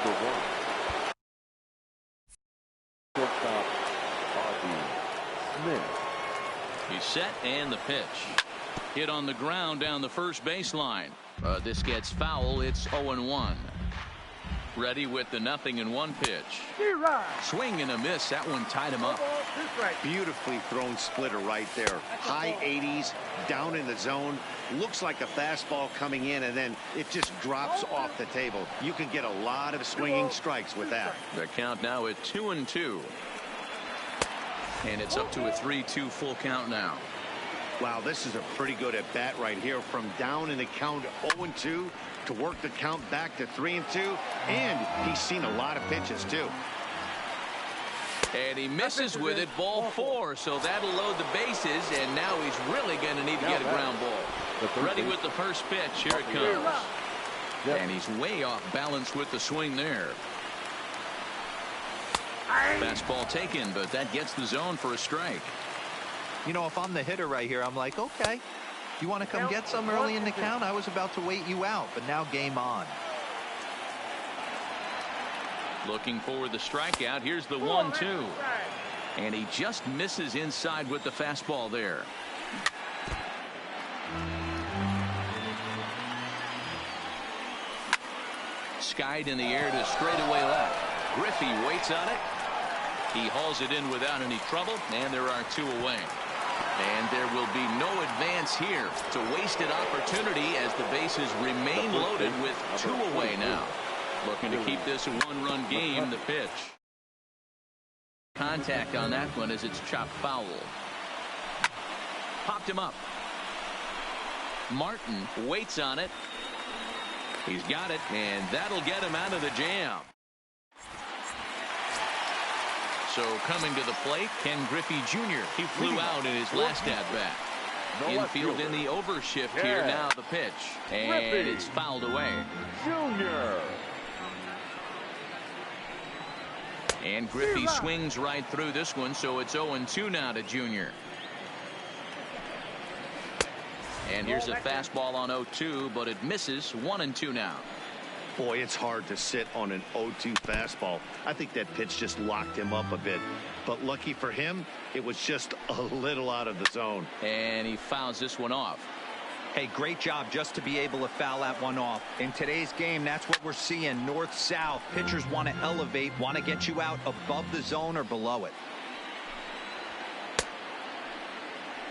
number 1. Shortstop, Smith. He's set and the pitch. Hit on the ground down the first baseline. This gets foul. It's 0-1. Ready with the 0-1 pitch. Swing and a miss. That one tied him up. Beautifully thrown splitter right there. High 80s, down in the zone. Looks like a fastball coming in, and then it just drops off the table. You can get a lot of swinging strikes with that. The count now at 2-2. And it's up to a 3-2 full count now. Wow, this is a pretty good at bat right here. From down in the count 0-2 to work the count back to 3-2. And he's seen a lot of pitches, too. And he misses with it, ball 4. So that'll load the bases, and now he's really going to need to get a ground ball. Ready with the first pitch. Here it comes. And he's way off balance with the swing there. Fastball taken, but that gets the zone for a strike. You know, if I'm the hitter right here, I'm like, okay, you want to come get some early in the count? I was about to wait you out, but now game on. Looking for the strikeout. Here's the 1-2. And he just misses inside with the fastball there. Skied in the air to straightaway left. Griffey waits on it. He hauls it in without any trouble, and there are 2 away. And there will be no advance here. It's a wasted opportunity as the bases remain loaded with 2 away now. Looking to keep this a 1-run game. The pitch. Contact on that one as it's chopped foul. Popped him up. Martin waits on it. He's got it, and that'll get him out of the jam. So coming to the plate, Ken Griffey Jr. He flew out in his last at-bat. Infield in the overshift here. Now the pitch. And it's fouled away. Junior. And Griffey swings right through this one, so it's 0-2 now to Junior. And here's a fastball on 0-2, but it misses. 1-2 now. Boy, it's hard to sit on an 0-2 fastball. I think that pitch just locked him up a bit. But lucky for him, it was just a little out of the zone. And he fouls this one off. Hey, great job just to be able to foul that one off. In today's game, that's what we're seeing. North-south. Pitchers want to elevate, want to get you out above the zone or below it.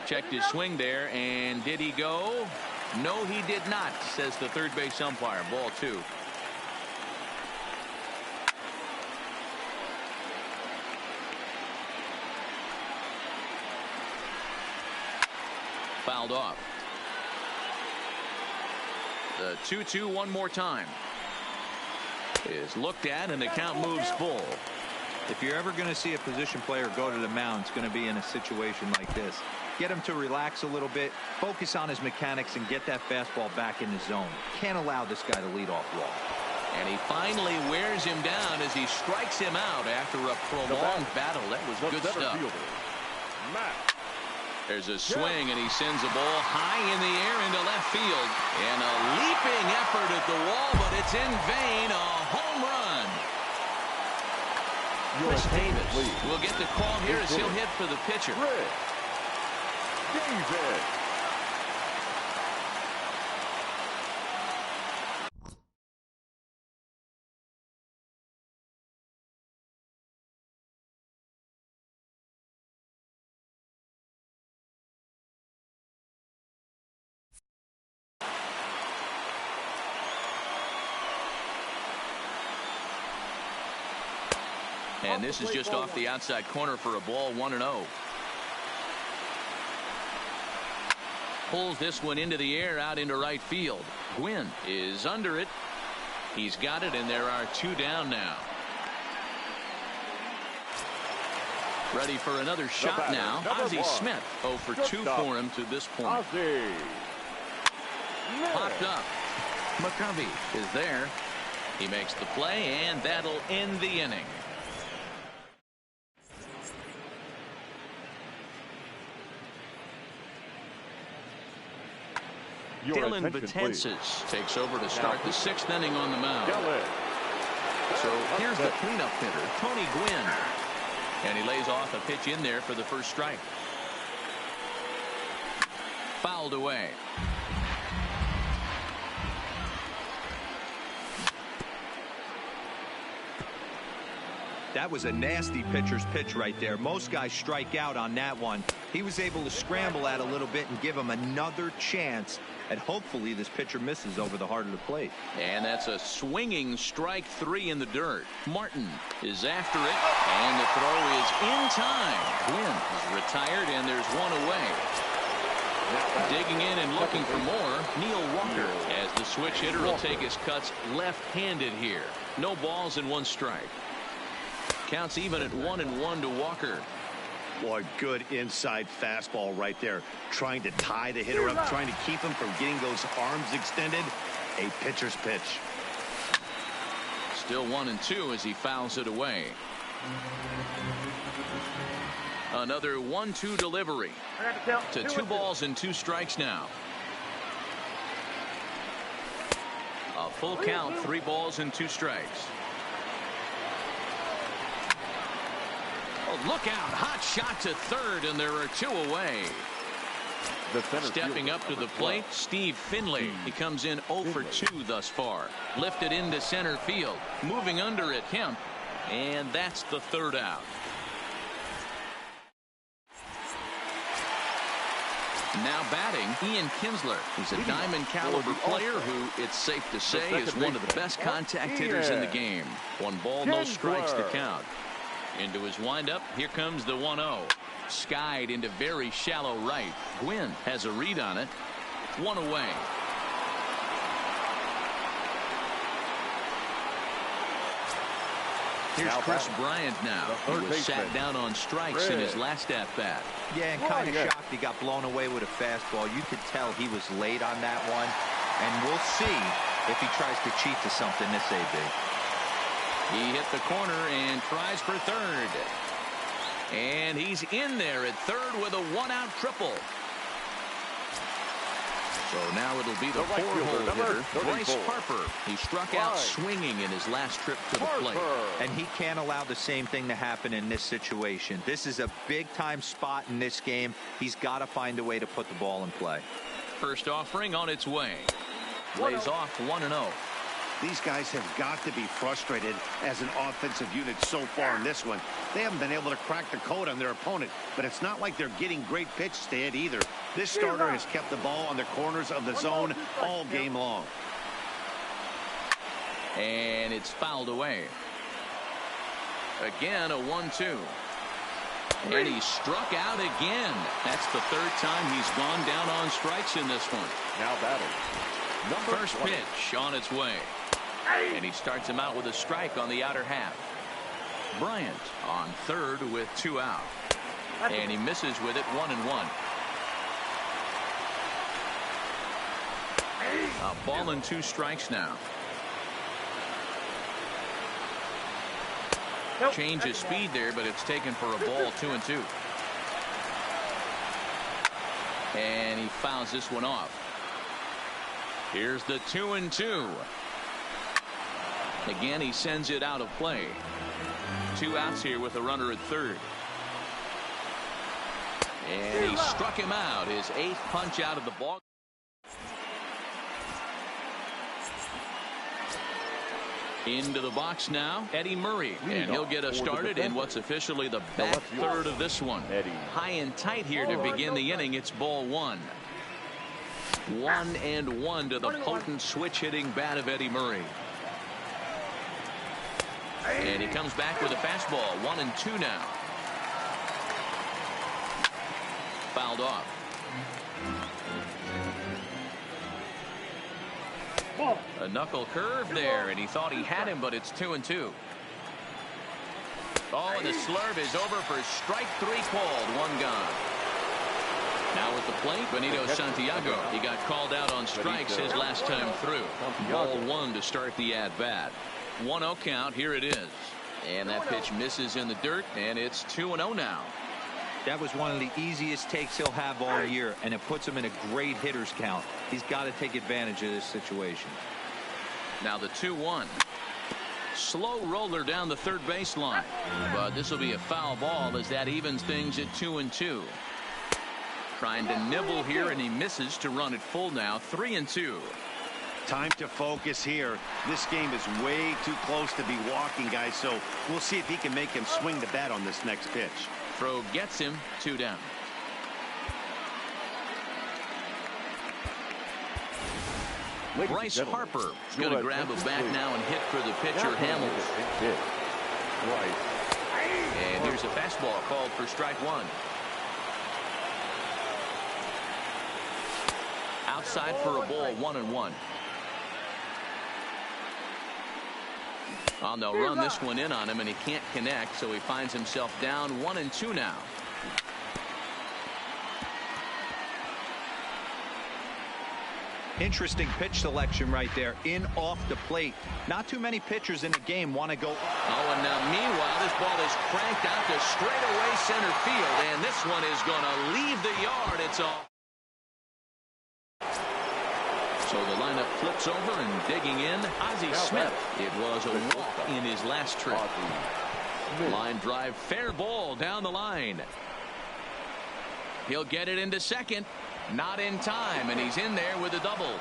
Checked his swing there, and did he go? No, he did not, says the third base umpire. Ball 2. Fouled off. The 2-2 one more time is looked at, and the count moves full. If you're ever going to see a position player go to the mound, it's going to be in a situation like this. Get him to relax a little bit, focus on his mechanics, and get that fastball back in the zone. Can't allow this guy to lead off wall. And he finally wears him down as he strikes him out after a prolonged battle. That was good stuff. There's a swing, and he sends a ball high in the air into left field. And a leaping effort at the wall, but it's in vain. A home run. Chris Davis will get the call here as he'll hit for the pitcher. Davis. And this is just off the outside corner for a ball. 1-0. Pulls this one into the air out into right field. Gwynn is under it. He's got it, and there are 2 down now. Ready for another shot now. Ozzie Smith 0 for 2 for him to this point. Popped up. McCovey is there. He makes the play, and that'll end the inning. Dylan Betances takes over to start the 6th inning on the mound. So here's the cleanup hitter, Tony Gwynn. And he lays off a pitch in there for the first strike. Fouled away. That was a nasty pitcher's pitch right there. Most guys strike out on that one. He was able to scramble at a little bit and give him another chance. And hopefully this pitcher misses over the heart of the plate. And that's a swinging strike 3 in the dirt. Martin is after it, and the throw is in time. Gwynn is retired, and there's one away. Digging in and looking for more, Neil Walker, as the switch hitter will take his cuts left-handed here. No balls and 1 strike. Counts even at 1-1 to Walker. Boy, good inside fastball right there. Trying to tie the hitter up, trying to keep him from getting those arms extended. A pitcher's pitch. Still 1-2 as he fouls it away. Another 1-2 delivery. To 2 balls and 2 strikes now. A full count, 3 balls and 2 strikes. Oh, look out. Hot shot to third, and there are 2 away. Stepping up to the plate, Steve Finley. He comes in 0 for 2 thus far. Lifted into center field. Moving under at Kemp. And that's the 3rd out. Now batting, Ian Kinsler. He's a diamond caliber player who, it's safe to say, is one of the best contact hitters in the game. 1 ball, no strikes to count. Into his windup, here comes the 1-0. Skied into very shallow right. Gwynn has a read on it. 1 away. Here's Chris Bryant now. He was sat down on strikes in his last at-bat. Yeah, and kind of shocked he got blown away with a fastball. You could tell he was late on that one. And we'll see if he tries to cheat to something this AB. He hit the corner and tries for third. And he's in there at third with a 1-out triple. So now it'll be the 4-hole hitter, Bryce Harper. He struck out swinging in his last trip to the plate. And he can't allow the same thing to happen in this situation. This is a big-time spot in this game. He's got to find a way to put the ball in play. First offering on its way. Lays off 1-0. These guys have got to be frustrated as an offensive unit so far in this one. They haven't been able to crack the code on their opponent, but it's not like they're getting great pitches to hit either. This starter has kept the ball on the corners of the zone all game long. And it's fouled away. Again, a 1-2. And he struck out again. That's the 3rd time he's gone down on strikes in this one. Now batting. First pitch on its way. And he starts him out with a strike on the outer half. Bryant on third with 2 out. And he misses with it 1-1. A ball and 2 strikes now. Change of speed there, but it's taken for a ball. 2-2. And he fouls this one off. Here's the 2-2. Again, he sends it out of play. 2 outs here with a runner at third. And he struck him out. His 8th punch out of the ball. Into the box now, Eddie Murray. And he'll get us started in what's officially the back third of this one. High and tight here to begin the inning. It's ball 1. 1-1 to the potent switch-hitting bat of Eddie Murray. And he comes back with a fastball. 1-2 now. Fouled off. A knuckle curve there, and he thought he had him, but it's 2-2. Oh, and the slurve is over for strike 3 called. 1 gone. Now at the plate, Benito Santiago. He got called out on strikes his last time through. Ball 1 to start the at-bat. 1-0 count. Here it is. And that pitch misses in the dirt, and it's 2-0 now. That was one of the easiest takes he'll have all year, and it puts him in a great hitter's count. He's got to take advantage of this situation. Now the 2-1. Slow roller down the third baseline. But this will be a foul ball as that evens things at 2-2. Trying to nibble here, and he misses to run it full now. 3-2. Time to focus here. This game is way too close to be walking, guys, so we'll see if he can make him swing the bat on this next pitch. Throw gets him. 2 down. Bryce Harper is going to grab a bat now and hit for the pitcher, Hamels. And here's a fastball called for strike 1. Outside for a ball, 1-1. They'll run this one in on him, and he can't connect, so he finds himself down 1-2 now. Interesting pitch selection right there. In off the plate. Not too many pitchers in the game want to go. Oh, and now meanwhile, this ball is cranked out to straightaway center field, and this one is going to leave the yard. It's off. So the lineup flips over, and digging in, Ozzie Smith. It was a walk in his last trip. Line drive, fair ball down the line. He'll get it into second. Not in time, and he's in there with a double.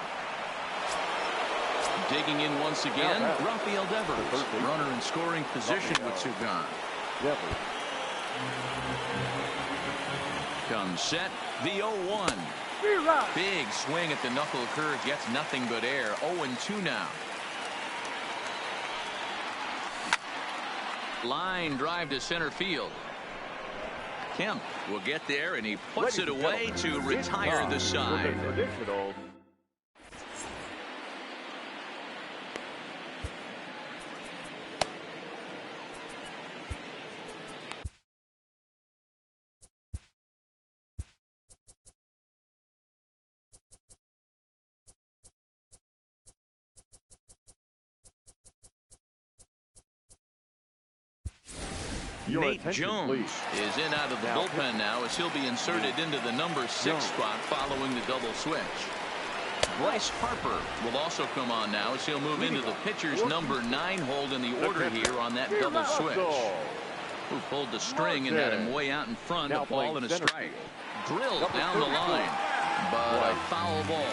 Digging in once again, Rafael Devers. Runner in scoring position with 2 gone. Comes set, the 0-1. Big swing at the knuckle curve, gets nothing but air. 0-2 now. Line drive to center field. Kemp will get there, and he puts it away to retire the side. Nate Jones is in out of the bullpen now, as he'll be inserted into the number 6 spot following the double switch. Bryce Harper will also come on now, as he'll move into the pitcher's number 9 hold in the order here on that double switch. Who pulled the string and had him way out in front. A ball and a strike. Drilled down the line, but a foul ball.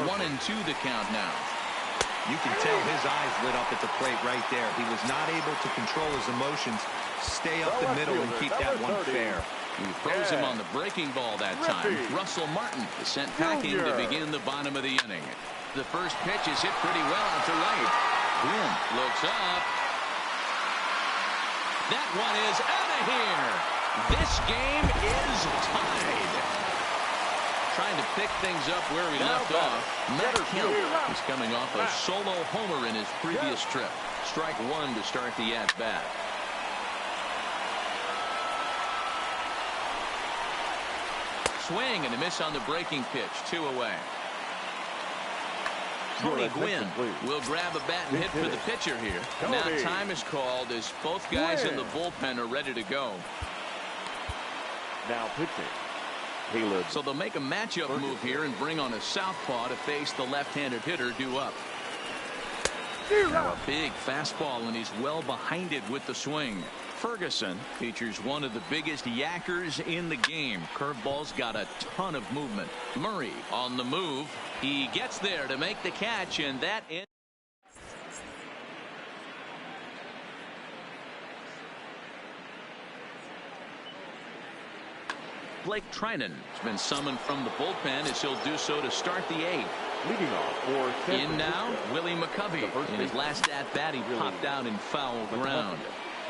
1-2 the count now. You can tell his eyes lit up at the plate right there. He was not able to control his emotions. Stay up the middle and keep that one fair. He throws him on the breaking ball that time. Russell Martin is sent packing to begin the bottom of the inning. The first pitch is hit pretty well out to right. Gwynn looks up. That one is out of here. This game is tied. Trying to pick things up where we left off. Matt Kemp is coming off a solo homer in his previous trip. Strike 1 to start the at-bat. Swing and a miss on the breaking pitch. 2 away. Tony Gwynn will grab a bat and hit for the pitcher here. Now time is called as both guys in the bullpen are ready to go. Now pitching. So they'll make a matchup move here and bring on a southpaw to face the left-handed hitter due up. Now a big fastball, and he's well behind it with the swing. Ferguson features one of the biggest yackers in the game. Curveball's got a ton of movement. Murray on the move. He gets there to make the catch, and that ends. Blake Trinan has been summoned from the bullpen, as he'll do so to start the 8th. Leading off for in now, Willie McCovey. In his last at-bat, he popped out in foul ground.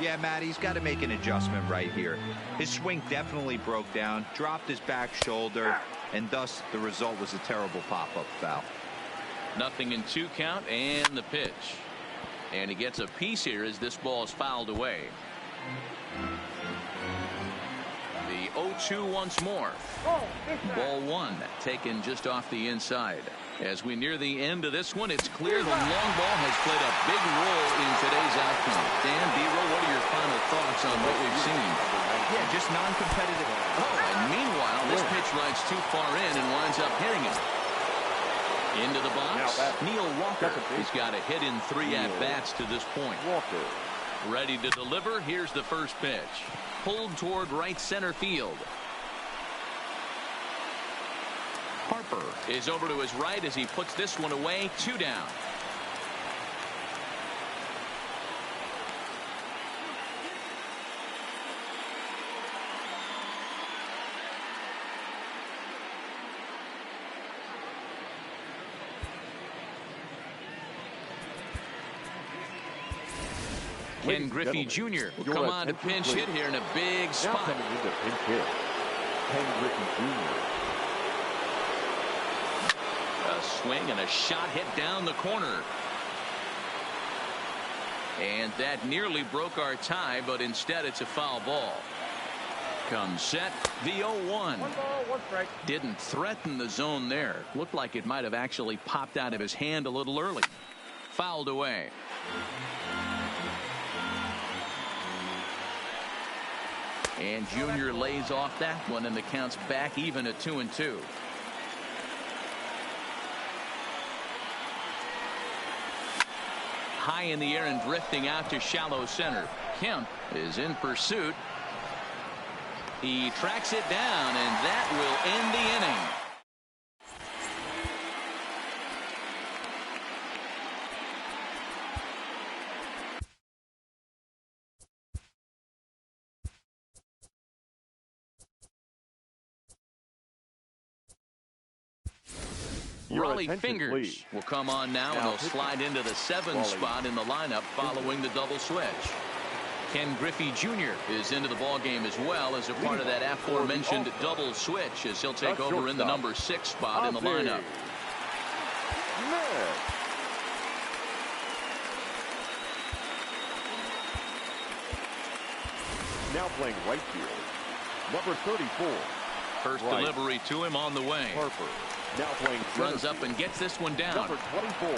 Yeah, Matt, he's got to make an adjustment right here. His swing definitely broke down, dropped his back shoulder, and thus the result was a terrible pop-up foul. 0-2 count, and the pitch. And he gets a piece here as this ball is fouled away. The 0-2 once more. Ball 1 taken just off the inside. As we near the end of this one, it's clear the long ball has played a big role in today's outcome. Dan Biro, what are your final thoughts on what we've seen? Yeah, just non-competitive. Oh, and meanwhile, this pitch rides too far in and winds up hitting him. Into the box, Neil Walker. He's got a hit in 3 at-bats to this point. Walker. Ready to deliver. Here's the first pitch. Pulled toward right center field. Harper is over to his right as he puts this one away. 2 down. Ken Griffey Jr. will come on to pinch hit here in a big spot. Now coming into pinch hit, Ken Griffey Jr. A swing and a shot hit down the corner. And that nearly broke our tie, but instead it's a foul ball. Comes set, the 0-1. 1 ball, 1 strike. Didn't threaten the zone there. Looked like it might have actually popped out of his hand a little early. Fouled away. And Junior lays off that one, and the count's back even at 2-2. High in the air and drifting out to shallow center. Kemp is in pursuit. He tracks it down, and that will end the inning. Raleigh Fingers will come on now, and he'll slide into the 7th spot in the lineup following the double switch. Ken Griffey Jr. is into the ballgame as well as a part of that aforementioned double switch, as he'll take over in the number 6 spot in the lineup. Now playing right field, number 34. First delivery to him on the way. Harper. Now playing runs up and gets this one down. Number 24.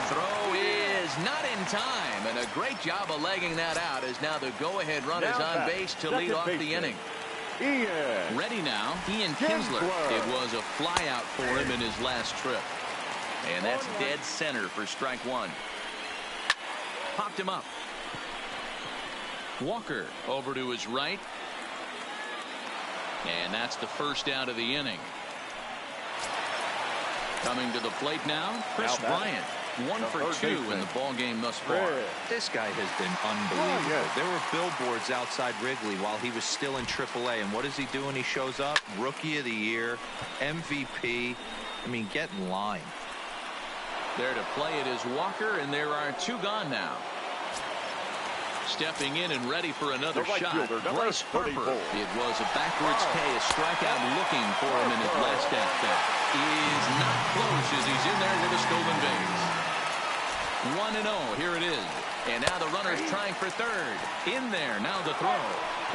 Throw is not in time, and a great job of legging that out, as now the go-ahead run is on base to lead off the inning. Ready now, Ian Kinsler. It was a flyout for him in his last trip. And that's dead center for strike 1. Popped him up. Walker over to his right. And that's the first out of the inning. Coming to the plate now, Chris Bryant. 1 for 2 in the ball game thus far. This guy has been unbelievable. There were billboards outside Wrigley while he was still in AAA, and what is he doing? He shows up, Rookie of the Year, MVP. I mean, get in line. There to play it is Walker, and there are 2 gone now. Stepping in and ready for another shot, Bryce Harper. It was a backwards K, a strikeout looking for him in his last at-bat. Is not close as he's in there with a stolen base. 1-0, here it is. And now the runner's trying for third. In there, now the throw.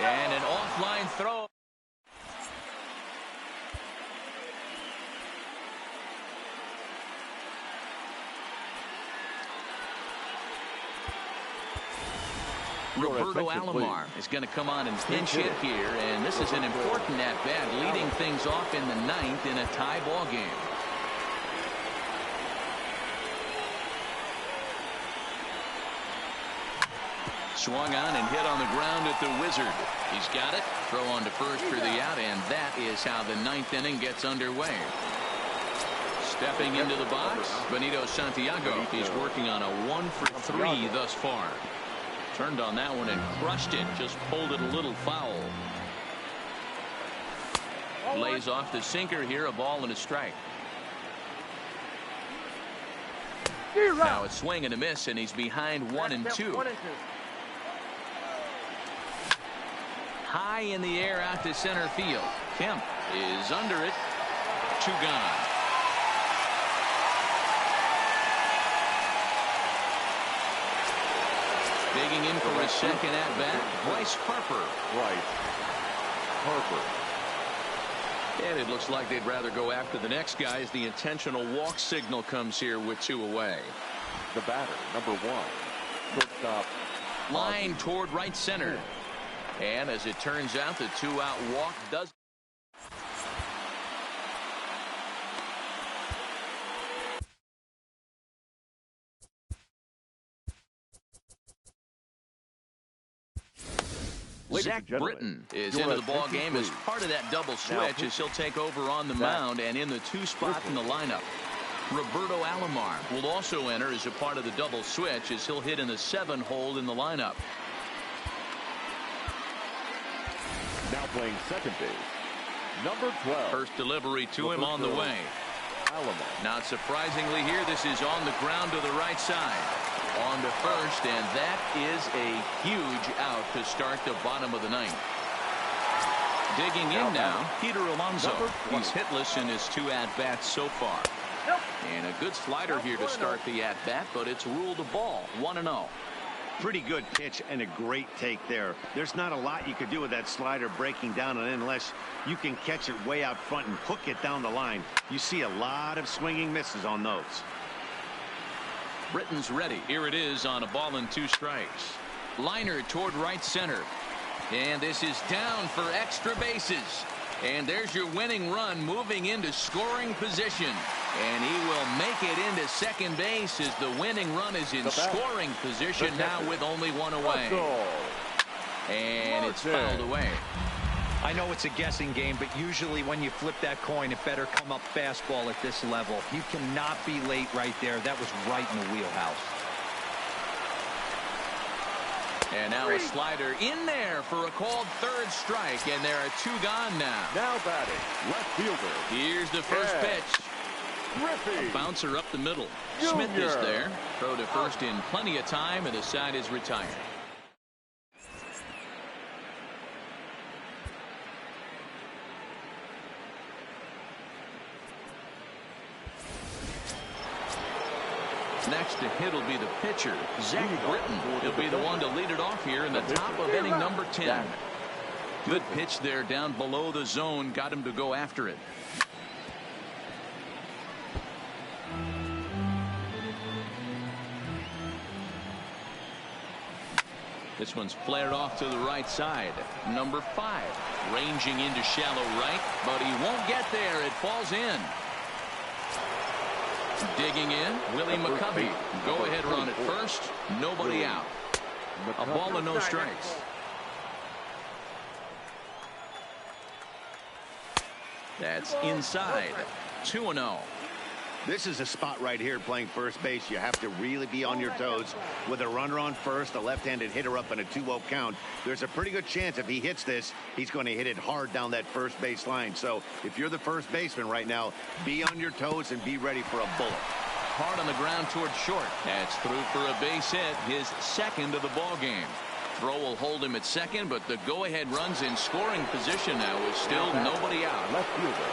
And an offline throw. Roberto Alomar is going to come on and pinch hit here, and this is an important at-bat, leading things off in the 9th in a tie ball game. Swung on and hit on the ground at the Wizard. He's got it. Throw on to first for the out, and that is how the 9th inning gets underway. Stepping into the box, Benito Santiago. He's working on a 1 for 3 thus far. Turned on that one and crushed it. Just pulled it a little foul. Lays off the sinker here, a ball and a strike. Now a swing and a miss, and he's behind 1-2. High in the air out to center field. Kemp is under it. 2 gone. Digging in for his second at-bat, Bryce Harper. And it looks like they'd rather go after the next guy as the intentional walk signal comes here with 2 away. The batter, number 1. Shortstop. Line toward right center. And as it turns out, the 2-out walk does. Zach Britton is into the ball game as part of that double switch as he'll take over on the mound and in the 2 spot in the lineup. Roberto Alomar will also enter as a part of the double switch as he'll hit in the 7 hole in the lineup. Now playing second base, number 12. First delivery to him on the way. Alomar. Not surprisingly here, this is on the ground to the right side. On to first, and that is a huge out to start the bottom of the 9th. Digging in now, Peter Alonso. He's hitless in his 2 at-bats so far. And a good slider here to start the at-bat, but it's ruled a ball, 1-0. Pretty good pitch and a great take there. There's not a lot you could do with that slider breaking down, and unless you can catch it way out front and hook it down the line, you see a lot of swinging misses on those. Britton's ready. Here it is on a ball and 2 strikes. Liner toward right center. And this is down for extra bases. And there's your winning run moving into scoring position. And he will make it into second base as the winning run is in scoring position now with only 1 away. And it's fouled away. I know it's a guessing game, but usually when you flip that coin, it better come up fastball at this level. You cannot be late right there. That was right in the wheelhouse. And now a slider in there for a called 3rd strike, and there are 2 gone now. Now batting, left fielder. Here's the first pitch. Griffey. A bouncer up the middle. Junior. Smith is there. Throw to first in plenty of time, and the side is retired. Next to hit will be the pitcher, Zach Britton. He'll be the one to lead it off here in the top of inning number 10. Good pitch there down below the zone. Got him to go after it. This one's flared off to the right side. Number 5 ranging into shallow right, but he won't get there. It falls in. Digging in, Willie McCovey. Go ahead run at first. Nobody out. A ball and no strikes. That's inside. 2-0. This is a spot right here playing first base. You have to really be on your toes. With a runner on first, a left-handed hitter up in a 2-0 count, there's a pretty good chance if he hits this, he's going to hit it hard down that first base line. So if you're the first baseman right now, be on your toes and be ready for a bullet. Hard on the ground towards short. That's through for a base hit, his 2nd of the ball game. Throw will hold him at 2nd, but the go-ahead runs in scoring position now with still nobody out. Left fielder.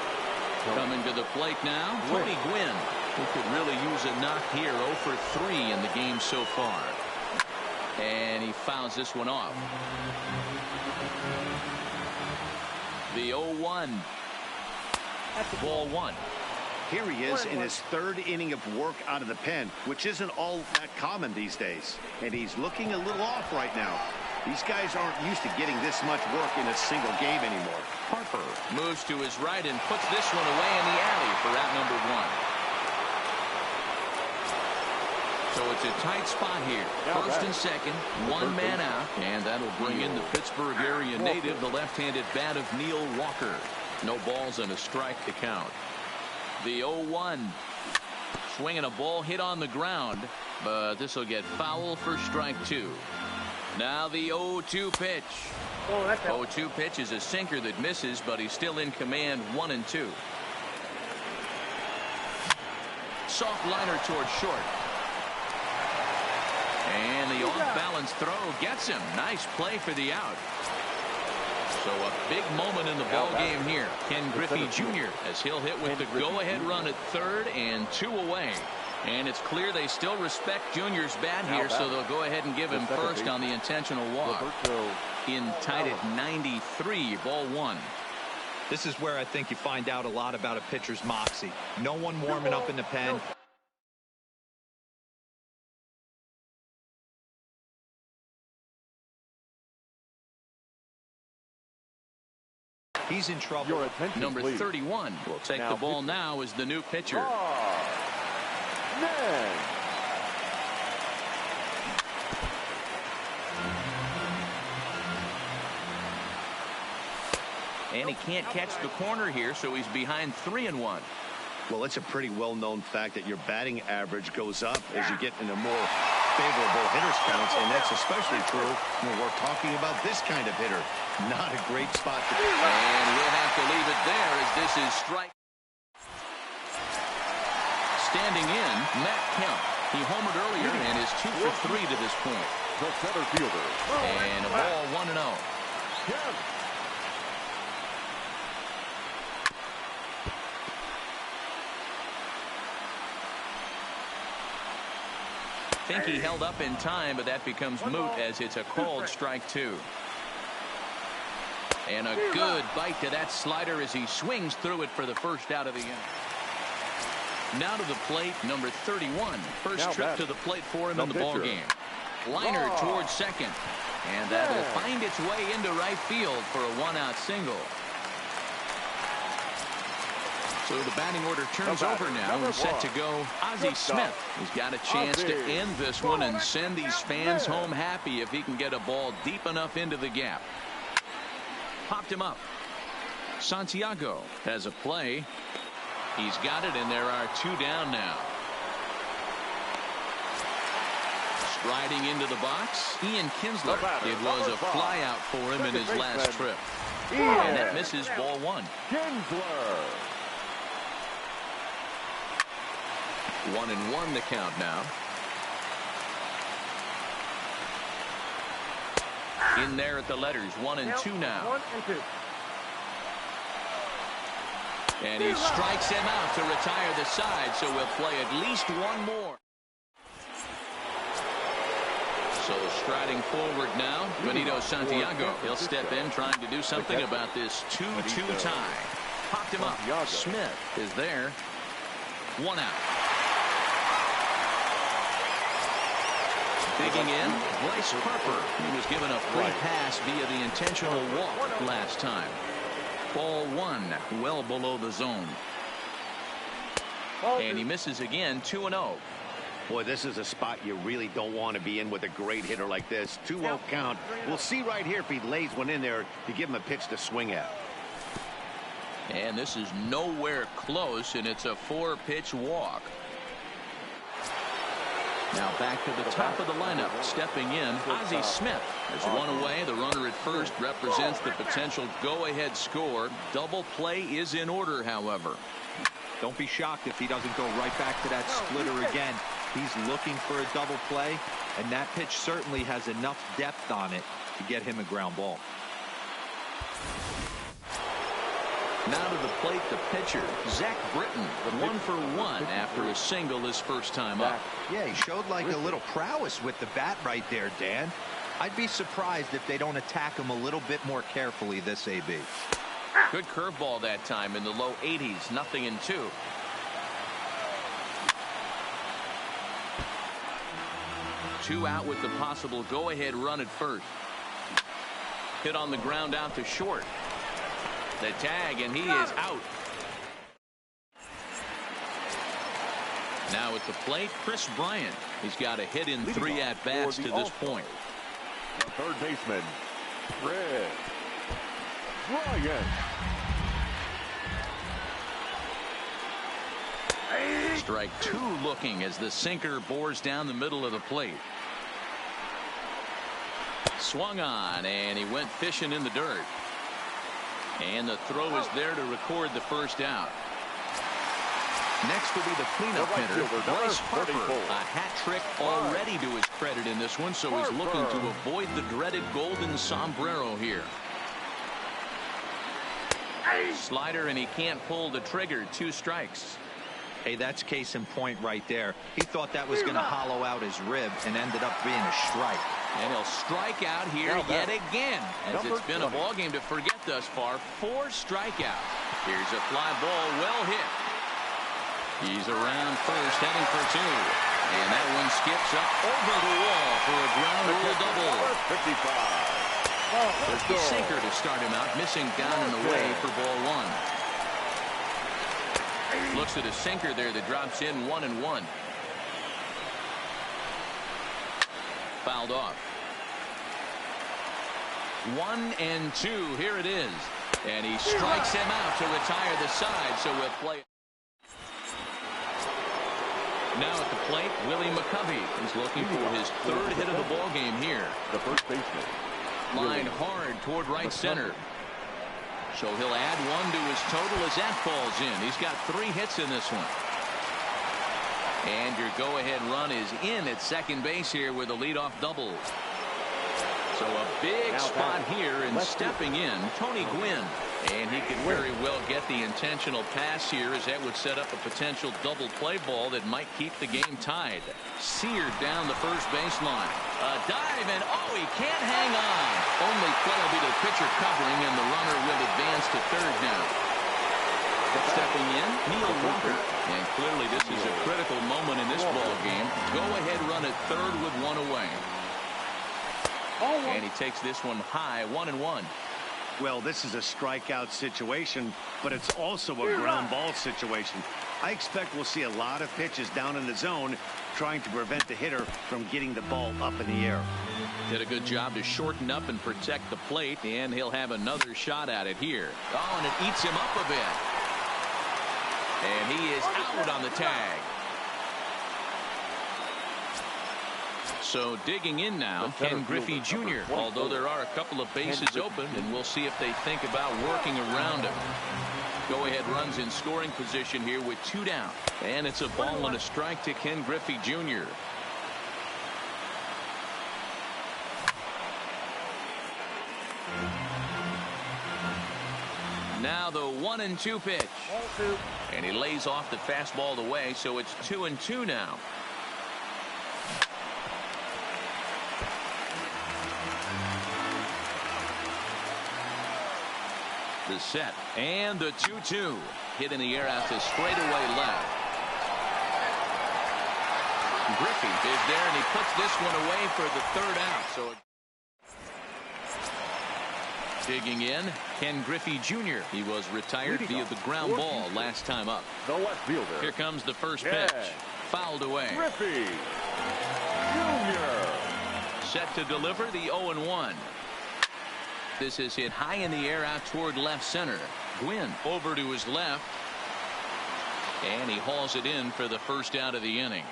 Coming to the plate now, Tony Gwynn. He could really use a knock here. 0 for 3 in the game so far. And he fouls this one off. The 0-1. That's ball 1. Here he is in his 3rd inning of work out of the pen, which isn't all that common these days. And he's looking a little off right now. These guys aren't used to getting this much work in a single game anymore. Harper moves to his right and puts this one away in the alley for out number 1. So it's a tight spot here. First and second, 1 man out, and that'll bring in the Pittsburgh area native, the left-handed bat of Neil Walker. No balls and a strike to count. The 0-1. Swinging a ball hit on the ground, but this will get foul for strike 2. Now the 0-2 pitch. 0-2 pitch is a sinker that misses, but he's still in command. 1-2. Soft liner towards short. And the off-balance throw gets him. Nice play for the out. So a big moment in the ball game here. Ken Griffey Jr. as he'll hit with the go-ahead run at 3rd and 2 away. And it's clear they still respect Junior's bat here, so they'll go ahead and give him first on the intentional walk. In tied at 93, ball 1. This is where I think you find out a lot about a pitcher's moxie. No one warming up in the pen. He's in trouble. Your attention, Number please. 31 will take the ball now as the new pitcher. And he can't catch the corner here, so he's behind 3-1. Well, it's a pretty well-known fact that your batting average goes up as you get into more favorable hitters counts, and that's especially true when we're talking about this kind of hitter. Not a great spot to be. And we'll have to leave it there as this is strike. Standing in, Matt Kemp. He homered earlier and is 2 for 3 to this point. The center fielder. And a ball 1-0. Kemp. Think he held up in time, but that becomes moot as it's a called strike 2. And a good bite to that slider as he swings through it for the first out of the inning. Now to the plate, number 31. First trip to the plate for him in the ball game. Liner towards second. And that'll find its way into right field for a one-out single. So the batting order turns over now and set to go. Ozzie Smith has got a chance to end this one and send these fans home happy if he can get a ball deep enough into the gap. Popped him up. Santiago has a play. He's got it, and there are 2 down now. Striding into the box, Ian Kinsler. It was a fly out for him in his last trip. And that misses ball 1. Kinsler. 1-1 the count now. In there at the letters, 1-2 now. And he strikes him out to retire the side, so we'll play at least one more. So striding forward now, Benito Santiago. He'll step in trying to do something about this 2-2 tie. Popped him up. Smith is there. 1 out. Digging in, Bryce Harper. He was given a free pass via the intentional walk last time. Ball 1, well below the zone. And he misses again, 2-0. Boy, this is a spot you really don't want to be in with a great hitter like this. 2-0 count. We'll see right here if he lays one in there to give him a pitch to swing at. And this is nowhere close, and it's a 4-pitch walk. Now back to the top of the lineup. Stepping in, Ozzie Smith has one away. The runner at first represents the potential go-ahead score. Double play is in order, however. Don't be shocked if he doesn't go right back to that splitter again. He's looking for a double play, and that pitch certainly has enough depth on it to get him a ground ball. Now to the plate, the pitcher, Zach Britton, 1 for 1 after a single his first time up. Yeah, he showed like a little prowess with the bat right there, Dan. I'd be surprised if they don't attack him a little bit more carefully this AB. Good curveball that time in the low 80s, 0-2. Two out with the possible go-ahead run at first. Hit on the ground out to short. The tag, and he is out. Now at the plate, Chris Bryant. He's got a hit in 3 at-bats to this point. Third baseman, Chris Bryant. Strike 2 looking as the sinker bores down the middle of the plate. Swung on, and he went fishing in the dirt. And the throw is there to record the first out. Next will be the cleanup hitter, Bryce Harper. A hat trick already to his credit in this one, so he's looking to avoid the dreaded golden sombrero here. Slider, and he can't pull the trigger. 2 strikes. Hey, that's case in point right there. He thought that was going to hollow out his rib and ended up being a strike. And he'll strike out here yet again, as it's been a ball game to forget thus far. 4 strikeouts. Here's a fly ball, well hit. He's around first, heading for 2. And that one skips up over the wall for a ground rule double. 55. The sinker to start him out, missing down and away for ball 1. Looks at a sinker there that drops in 1-1. Fouled off. 1-2. Here it is. And he strikes him out to retire the side, so we'll play it. Now at the plate, Willie McCovey is looking for his third hit of the ball game here. The first baseman. Line hard toward right center. So he'll add one to his total as that falls in. He's got 3 hits in this one. And your go-ahead run is in at second base here with a leadoff double. So a big spot here, and stepping in, Tony Gwynn. And he could very well get the intentional pass here, as that would set up a potential double play ball that might keep the game tied. Seared down the first baseline. A dive, and he can't hang on. Only play will be the pitcher covering, and the runner will advance to third now. Stepping in, Neil Walker. And clearly this is a critical moment in this ball game. Go ahead run at third with 1 away. And he takes this one high, 1-1. Well, this is a strikeout situation, but it's also a ground ball situation. I expect we'll see a lot of pitches down in the zone trying to prevent the hitter from getting the ball up in the air. Did a good job to shorten up and protect the plate, and he'll have another shot at it here. And it eats him up a bit. And he is out on the tag. So digging in now, Ken Griffey Jr., although there are a couple of bases open, and we'll see if they think about working around him. Go-ahead runs in scoring position here with 2 down. And it's a ball and a strike to Ken Griffey Jr. Now the 1-2 pitch. And he lays off the fastball away, so it's 2-2 now. The set and the 2-2 hit in the air out to straightaway left. Griffey is there, and he puts this one away for the third out. So digging in, Ken Griffey Jr. He was retired via the ground ball last time up. The left fielder. Here comes the first pitch. Fouled away. Griffey Jr. Set to deliver the 0-1. This is hit high in the air out toward left center. Gwynn over to his left. And he hauls it in for the first out of the inning.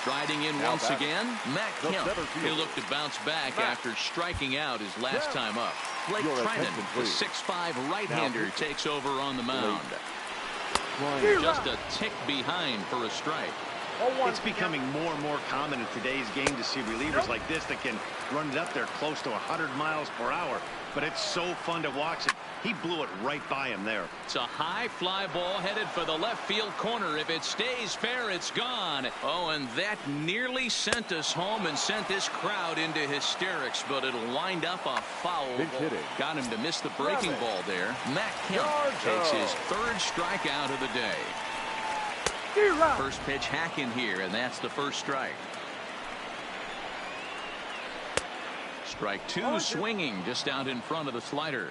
Striding in once again, Matt Kemp. He'll look to bounce back after striking out his last time up. Blake Trinan, the 6'5" right-hander, takes over on the mound. Just a tick behind for a strike. It's becoming more and more common in today's game to see relievers like this that can run it up there close to 100 miles per hour. But it's so fun to watch it. He blew it right by him there. It's a high fly ball headed for the left field corner. If it stays fair, it's gone. And that nearly sent us home and sent this crowd into hysterics, but it'll wind up a foul ball. Got him to miss the breaking ball there. Matt Kemp takes his 3rd strikeout of the day. First pitch hack in here, and that's the first strike. Strike 2 swinging just out in front of the slider.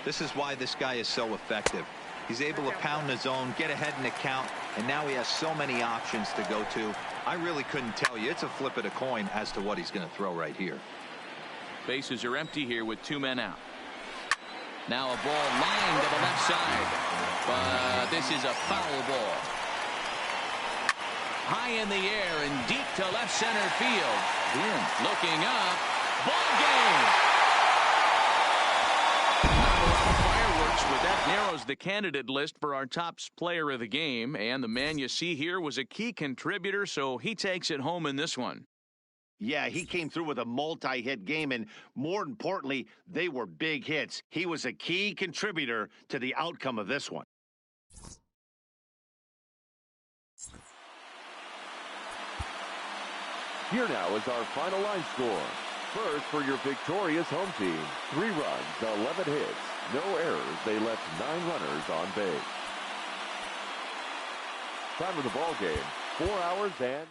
This is why this guy is so effective. He's able to pound the zone, get ahead in the count, and now he has so many options to go to. I really couldn't tell you. It's a flip of the coin as to what he's going to throw right here. Bases are empty here with 2 men out. Now a ball lined to the left side, but this is a foul ball. High in the air and deep to left center field. Gwynn looking up. Ball game. Not a lot of fireworks, but that narrows the candidate list for our top player of the game. And the man you see here was a key contributor, so he takes it home in this one. Yeah, he came through with a multi-hit game, and more importantly, they were big hits. He was a key contributor to the outcome of this one. Here now is our final line score. First, for your victorious home team, 3 runs, 11 hits, no errors. They left 9 runners on base. Time of the ball game, 4 hours and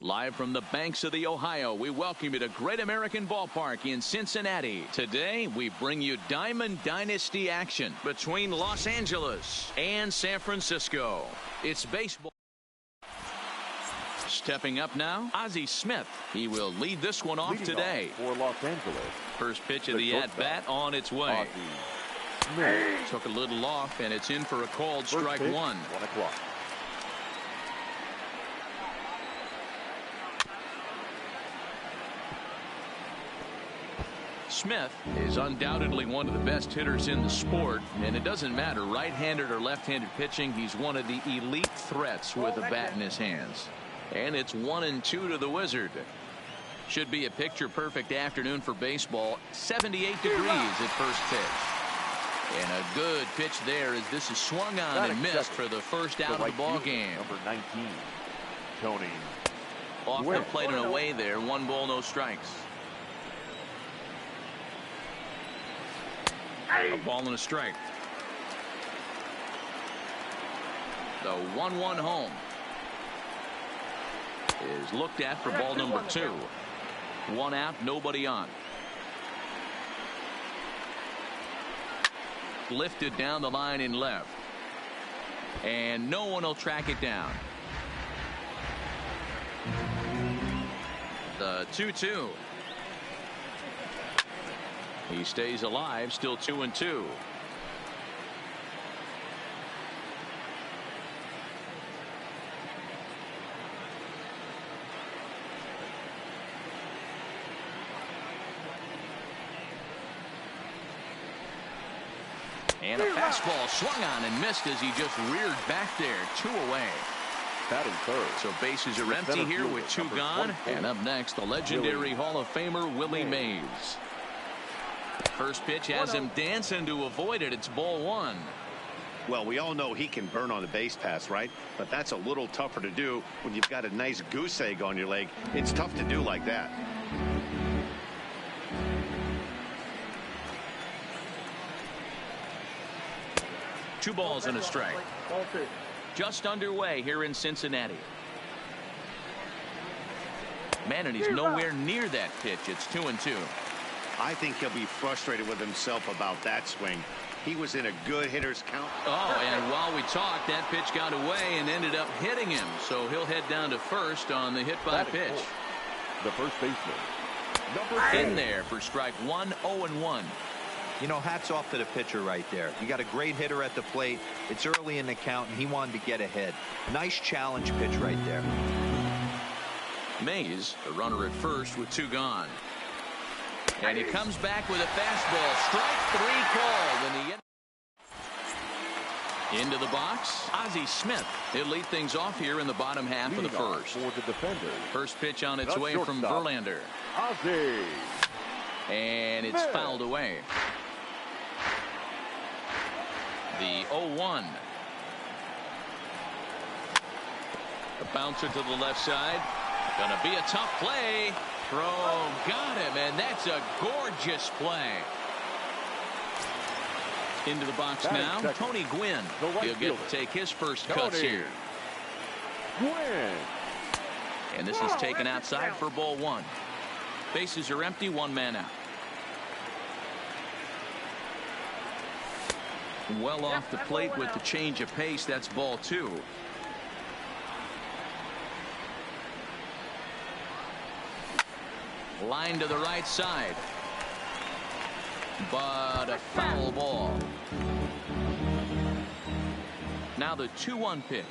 Live from the banks of the Ohio, we welcome you to Great American Ballpark in Cincinnati. Today, we bring you Diamond Dynasty action between Los Angeles and San Francisco. It's baseball. Stepping up now, Ozzie Smith. He will lead this one off today. For Los Angeles. First pitch of the at-bat on its way. Took a little off, and it's in for a called strike one. 1 o'clock. Smith is undoubtedly one of the best hitters in the sport, and it doesn't matter right-handed or left-handed pitching. He's one of the elite threats with a bat in his hands. And it's 1-2 to the Wizard. Should be a picture-perfect afternoon for baseball. 78 degrees at first pitch. And a good pitch there as this is swung on and missed for the first out of the ball game. Number 19, Tony. Off the plate and away there. 1 ball, no strikes. A ball and a strike. The 1-1 home is looked at for ball number 2. 1 out, nobody on. Lifted down the line in left. And no one will track it down. The 2-2. He stays alive, still 2-2. And a fastball swung on and missed as he just reared back there. 2 away. Batting third. So bases are empty here with 2 gone. And up next, the legendary Hall of Famer Willie Mays. First pitch has him dancing to avoid it. It's ball 1. Well, we all know he can burn on the base pass, right? But that's a little tougher to do when you've got a nice goose egg on your leg. It's tough to do like that. Two balls and a strike. Just underway here in Cincinnati. Man, and he's nowhere near that pitch. It's 2-2. I think he'll be frustrated with himself about that swing. He was in a good hitter's count. Oh, and while we talked, that pitch got away and ended up hitting him. So he'll head down to first on the hit by pitch. The first baseman. In there for strike 1, 0-1. You know, hats off to the pitcher right there. You got a great hitter at the plate. It's early in the count, and he wanted to get ahead. Nice challenge pitch right there. Mays, the runner at first with 2 gone. And he comes back with a fastball. Strike 3 called. And into the box, Ozzie Smith. He'll lead things off here in the bottom half of the first. For the defender. First pitch on its way from Verlander. Ozzie. And it's fouled away. The 0-1. A bouncer to the left side. Gonna be a tough play. Throw, got him, and that's a gorgeous play. Into the box now, Tony Gwynn. He'll get to take his first cuts here. Gwynn. And this is taken outside for ball 1. Bases are empty, 1 man out. Well off the plate with the change of pace. That's ball 2. Line to the right side. But a foul ball. Now the 2-1 pitch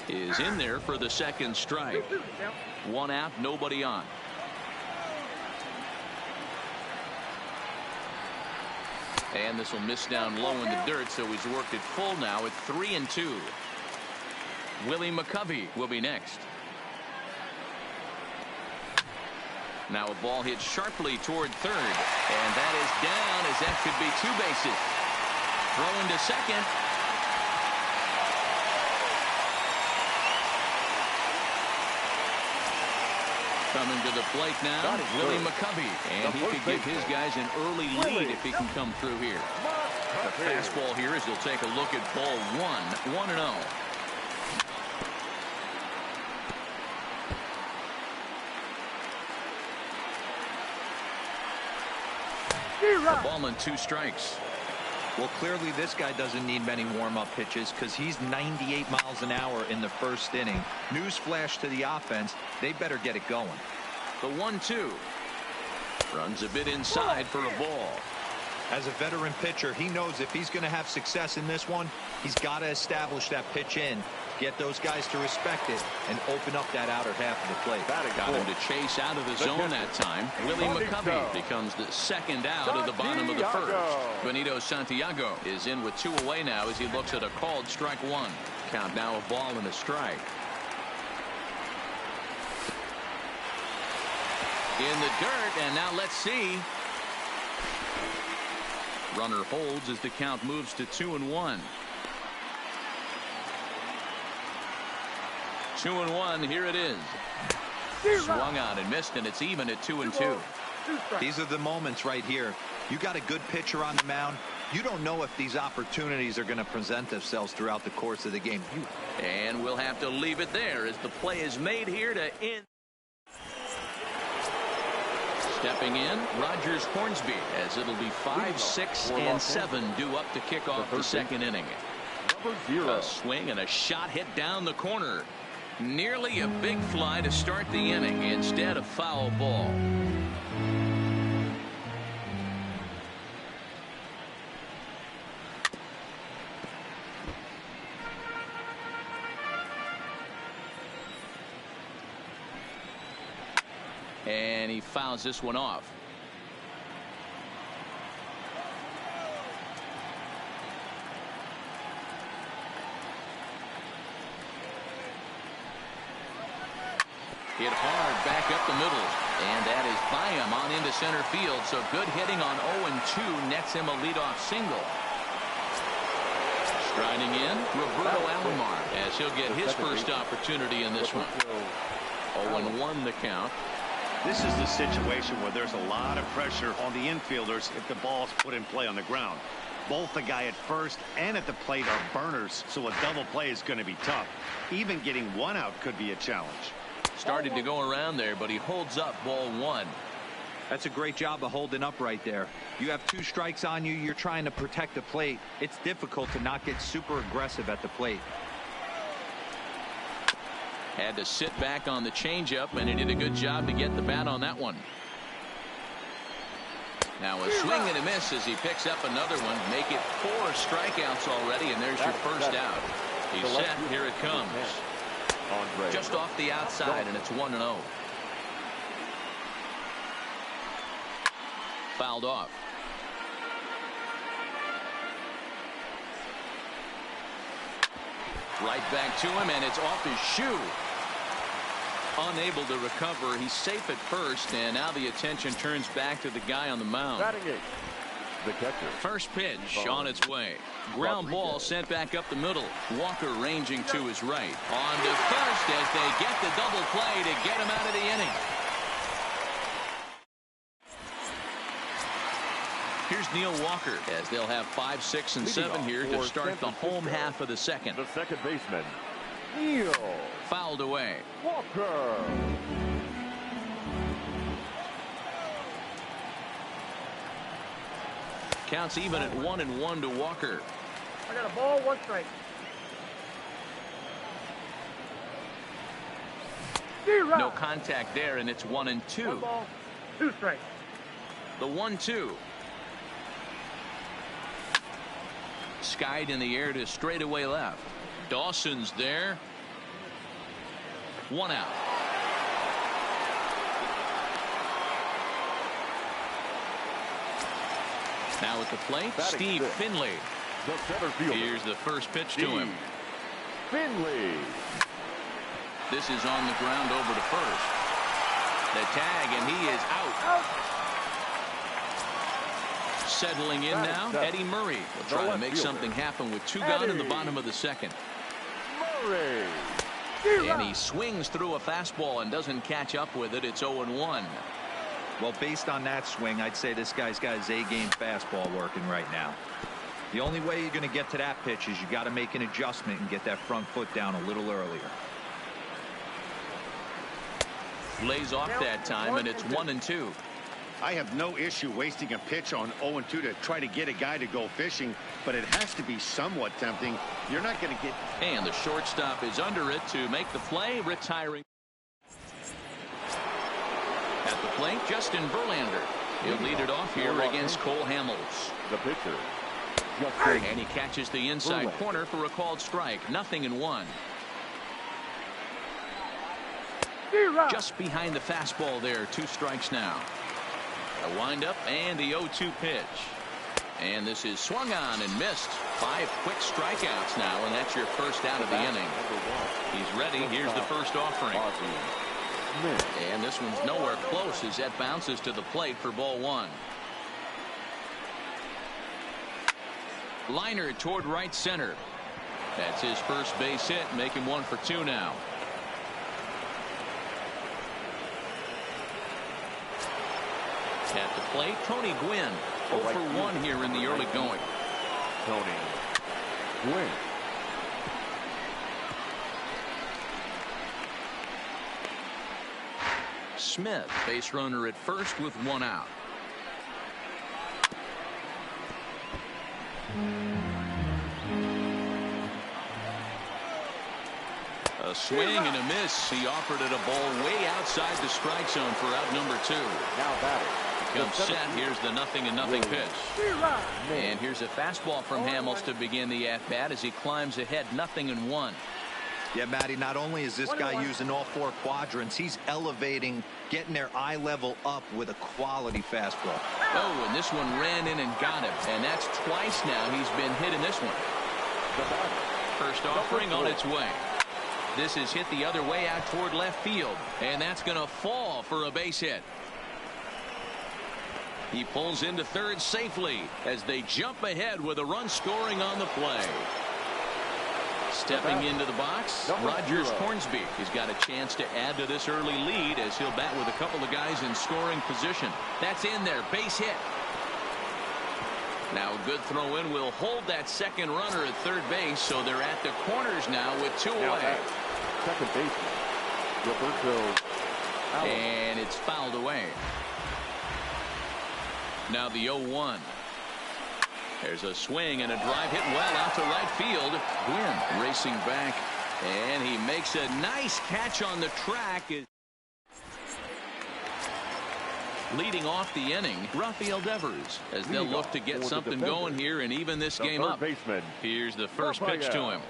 is in there for the second strike. 1 out, nobody on. And this will miss down low in the dirt, so he's worked it full now at 3-2. Willie McCovey will be next. Now a ball hit sharply toward third, and that is down as that could be 2 bases. Throw into second. Coming to the plate now, Willie McCovey, and he could give his guys an early lead if he can come through here. The fastball here as he'll take a look at ball 1, 1-0. A ball and 2 strikes. Well, clearly this guy doesn't need many warm-up pitches because he's 98 miles an hour in the first inning. Newsflash to the offense, they better get it going. The 1-2. Runs a bit inside for a ball. As a veteran pitcher, he knows if he's going to have success in this one, he's got to establish that pitch in, get those guys to respect it, and open up that outer half of the plate. Got him to chase out of the zone that time. Willie McCovey becomes the second out of the bottom of the first. Benito Santiago is in with 2 away now as he looks at a called strike 1. Count now a ball and a strike. In the dirt, and now let's see. Runner holds as the count moves to 2-1. 2-1, here it is. Swung on and missed, and it's even at 2-2. These are the moments right here. You got a good pitcher on the mound. You don't know if these opportunities are going to present themselves throughout the course of the game. And we'll have to leave it there as the play is made here to end. Stepping in, Rogers Hornsby, as it'll be 5, 6, and 7 due up to kick off the second inning. A swing and a shot hit down the corner. Nearly a big fly to start the inning. Instead, a foul ball. And he fouls this one off. Hit hard back up the middle. And that is by him on into center field. So good hitting on 0-2 nets him a leadoff single. Striding in, Roberto Alomar, as he'll get his first opportunity in this one. 0-1 the count. This is the situation where there's a lot of pressure on the infielders if the ball's put in play on the ground. Both the guy at first and at the plate are burners, so a double play is going to be tough. Even getting 1 out could be a challenge. Started to go around there, but he holds up ball 1. That's a great job of holding up right there. You have 2 strikes on you. You're trying to protect the plate. It's difficult to not get super aggressive at the plate. Had to sit back on the changeup, and he did a good job to get the bat on that one. Now a swing and a miss as he picks up another one. Make it 4 strikeouts already, and there's your first out. He's set. Here it comes. Just off the outside, and it's 1-0. Fouled off. Right back to him, and it's off his shoe. Unable to recover. He's safe at first, and now the attention turns back to the guy on the mound. The catcher. First pitch on its way. Ground ball sent back up the middle. Walker ranging to his right. On to first as they get the double play to get him out of the inning. Here's Neil Walker as they'll have 5, 6, and 7 here to start the home half of the second. The second baseman, Neil. Fouled away. Walker. Counts even at 1-1 to Walker. I got a ball, 1 strike. No contact there, and it's 1-2. 1 ball, 2 strikes. The 1-2. Skied in the air to straightaway left. Dawson's there. 1 out. Now at the plate, Steve Finley. The center fielder. Here's the first pitch to him. Finley. This is on the ground over to first. The tag, and he is out. Settling in now, Eddie Murray will try to make something happen with 2 gone in the bottom of the second. Murray. And he swings through a fastball and doesn't catch up with it. It's 0-1. Well, based on that swing, I'd say this guy's got his A-game fastball working right now. The only way you're going to get to that pitch is you got to make an adjustment and get that front foot down a little earlier. Lays off that time, and it's 1-2. I have no issue wasting a pitch on 0-2 to try to get a guy to go fishing, but it has to be somewhat tempting. You're not going to get... And the shortstop is under it to make the play, retiring. At the plate, Justin Verlander. He'll lead it off here against Cole Hamels. The pitcher. And he catches the inside corner for a called strike. 0-1. Just behind the fastball there. 2 strikes now. A windup and the 0-2 pitch. And this is swung on and missed. 5 quick strikeouts now, and that's your first out of the inning. He's ready. Here's the first offering. And this one's nowhere close as that bounces to the plate for ball 1. Liner toward right center. That's his first base hit, making 1 for 2 now. At the plate, Tony Gwynn. 0 for 1 here in the early going. Tony Gwynn. Smith, base runner at first with 1 out. A swing and a miss. He offered it a ball way outside the strike zone for out number 2. Now batting. Comes set. Here's the 0-0 pitch. And here's a fastball from Hamels to begin the at-bat as he climbs ahead. 0-1. Yeah, Matty, not only is this guy using all 4 quadrants, he's elevating, getting their eye level up with a quality fastball. Oh, and this one ran in and got him. And that's twice now he's been hit in this one. First offering on its way. This is hit the other way out toward left field. And that's going to fall for a base hit. He pulls into third safely as they jump ahead with a run scoring on the play. Stepping into the box, Rogers Hornsby. He's got a chance to add to this early lead as he'll bat with a couple of guys in scoring position. That's in there. Base hit. Now a good throw in will hold that second runner at third base, so they're at the corners now with 2 away. Second baseman. Roberto. And it's fouled away. Now the 0-1. There's a swing and a drive hit well out to right field. Gwynn racing back, and he makes a nice catch on the track. Leading off the inning, Rafael Devers, as they'll look to get something going here and even this game up. Here's the first pitch to him.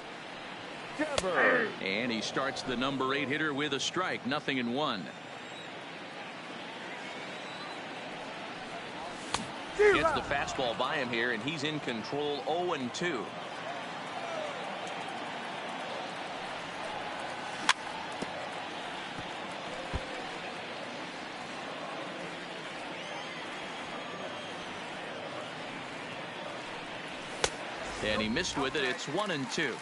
And he starts the number 8 hitter with a strike. 0-1. Gets the fastball by him here, and he's in control. 0-2. And he missed with it. It's 1-2.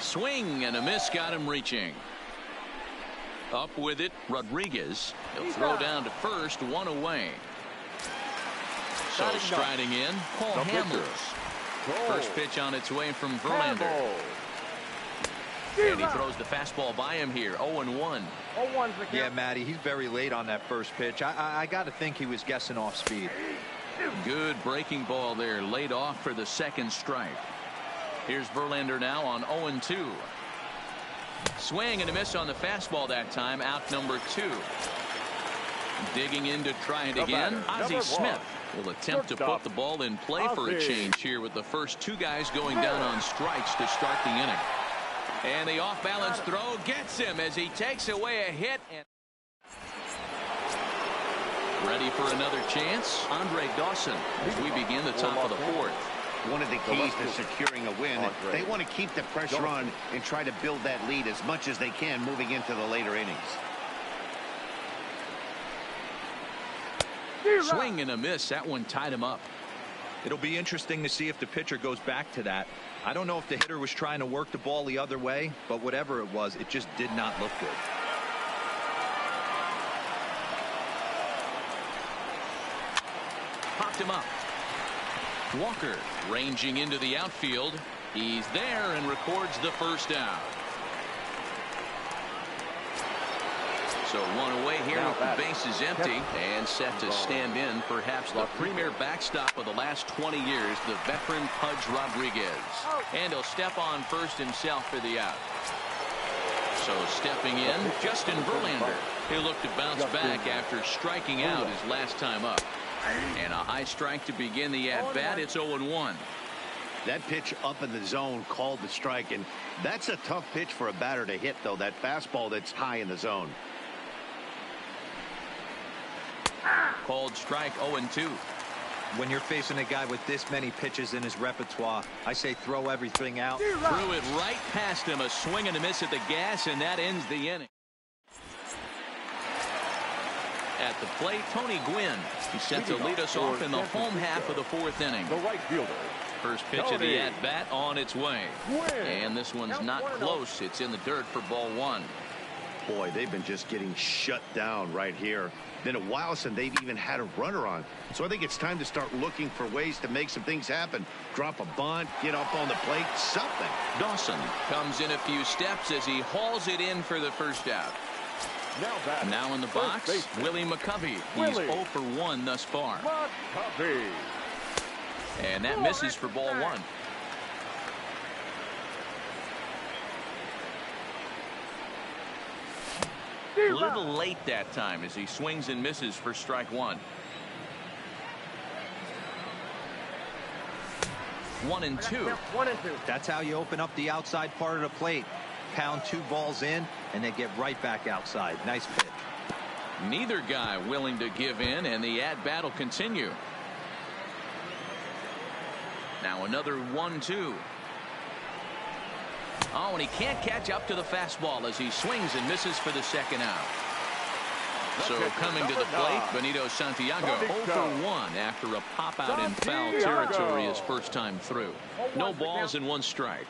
Swing and a miss, got him reaching. Up with it, Rodriguez. He'll throw down to first, 1 away. So striding in, Paul Hamels. First pitch on its way from Verlander. And he throws the fastball by him here. 0-1. Yeah, Matty, he's very late on that first pitch. I got to think he was guessing off speed. Good breaking ball there, laid off for the second strike. Here's Verlander now on 0-2. Swing and a miss on the fastball that time. Out number 2. Digging in to try it again. Ozzie Smith will attempt to put the ball in play for a change here with the first 2 guys going down on strikes to start the inning. And the off-balance throw gets him as he takes away a hit. And ready for another chance, Andre Dawson, as we begin the top of the 4th. One of the keys to securing a win, they want to keep the pressure on and try to build that lead as much as they can moving into the later innings. Swing and a miss. That one tied him up. It'll be interesting to see if the pitcher goes back to that. I don't know if the hitter was trying to work the ball the other way, but whatever it was, it just did not look good. Popped him up. Walker ranging into the outfield. He's there and records the first down. So one away here with the bases empty and set to stand in perhaps the premier backstop of the last 20 years, the veteran Pudge Rodriguez. And he'll step on first himself for the out. So stepping in, Justin Verlander. He'll look to bounce back after striking out his last time up. And a high strike to begin the at-bat. It's 0-1. That pitch up in the zone called the strike, and that's a tough pitch for a batter to hit, though, that fastball that's high in the zone. Called strike 0-2. When you're facing a guy with this many pitches in his repertoire, I say throw everything out. Threw it right past him, a swing and a miss at the gas, and that ends the inning. At the plate, Tony Gwynn. He's set to lead us off in the home half of the fourth inning. The right fielder. First pitch of the at-bat on its way. And this one's not close. It's in the dirt for ball one. Boy, they've been just getting shut down right here. Been a while since they've even had a runner on. So I think it's time to start looking for ways to make some things happen. Drop a bunt, get up on the plate, something. Dawson comes in a few steps as he hauls it in for the first out. Now in the box, Willie McCovey. He's 0 for 1 thus far. And that misses for ball one. A little late that time as he swings and misses for strike one. 1-2. That's how you open up the outside part of the plate. Pound 2 balls in and then get right back outside. Nice pitch. Neither guy willing to give in, and the at-bat will continue. Now another 1-2. Oh, and he can't catch up to the fastball as he swings and misses for the second out. So coming to the plate, Benito Santiago 0 for 1 after a pop-out in foul territory his first time through. No balls and 1 strike.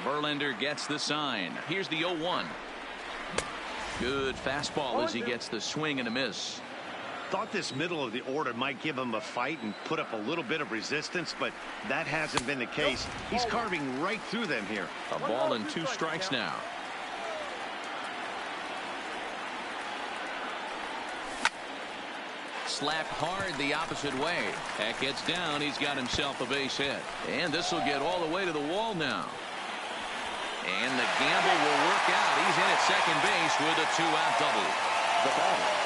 Verlander gets the sign. Here's the 0-1. Good fastball as he gets the swing and a miss. Thought this middle of the order might give him a fight and put up a little bit of resistance, but that hasn't been the case. He's carving right through them here. A ball and 2 strikes now. Slapped hard the opposite way. That gets down. He's got himself a base hit. And this will get all the way to the wall now. And the gamble will work out. He's in at second base with a 2-out double. The batter.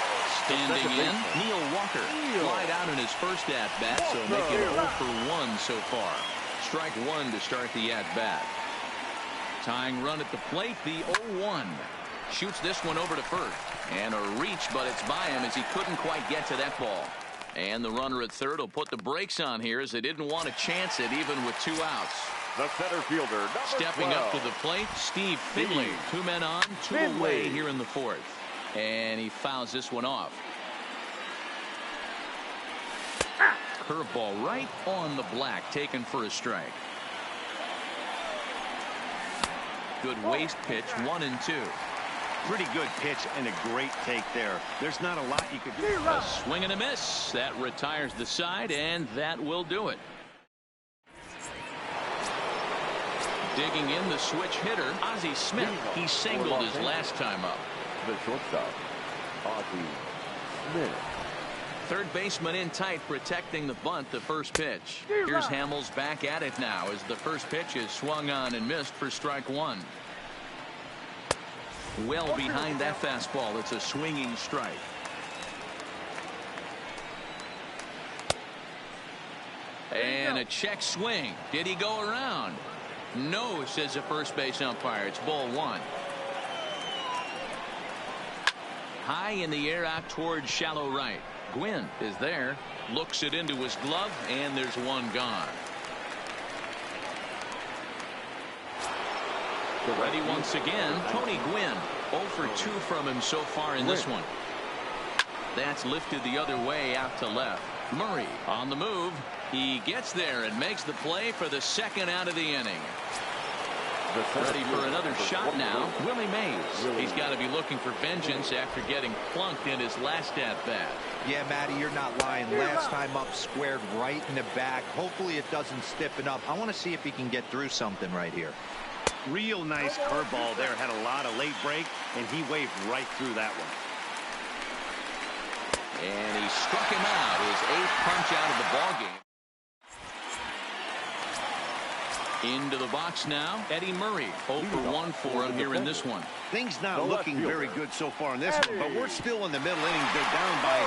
Standing in, Neil Walker. Flied out in his first at-bat, so making 0 for 1 so far. Strike 1 to start the at-bat. Tying run at the plate, the 0-1. Shoots this one over to first. And a reach, but it's by him as he couldn't quite get to that ball. And the runner at third will put the brakes on here as they didn't want to chance it even with 2 outs. The center fielder, number Stepping 12. up to the plate, Steve Finley. 2 men on, 2 away here in the fourth. And he fouls this one off. Curveball right on the black, taken for a strike. Good waist pitch, 1-2. Pretty good pitch and a great take there. There's not a lot you could do. A swing and a miss. That retires the side, and that will do it. Digging in the switch hitter, Ozzie Smith. He singled his last time up. The shortstop, Ozzie Smith. Third baseman in tight, protecting the bunt, the first pitch. Here's Hamels back at it now as the first pitch is swung on and missed for strike 1. Well behind that fastball. It's a swinging strike. And a check swing. Did he go around? No, says the first base umpire. It's ball 1. High in the air out towards shallow right. Gwynn is there. Looks it into his glove, and there's 1 gone. Ready once again, Tony Gwynn. 0 for 2 from him so far in this one. That's lifted the other way out to left. Murray on the move. He gets there and makes the play for the second out of the inning. Ready for another shot now, Willie Mays. He's got to be looking for vengeance after getting plunked in his last at-bat. Yeah, Matty, you're not lying. Last time up, squared right in the back. Hopefully it doesn't stiffen up. I want to see if he can get through something right here. Real nice curveball there. Had a lot of late break, and he waved right through that one. And he struck him out. His 8th punch out of the ballgame. Into the box now, Eddie Murray. 0 for 1 for him here in this one. Things not looking very good so far in this one, but we're still in the middle innings. They're down by a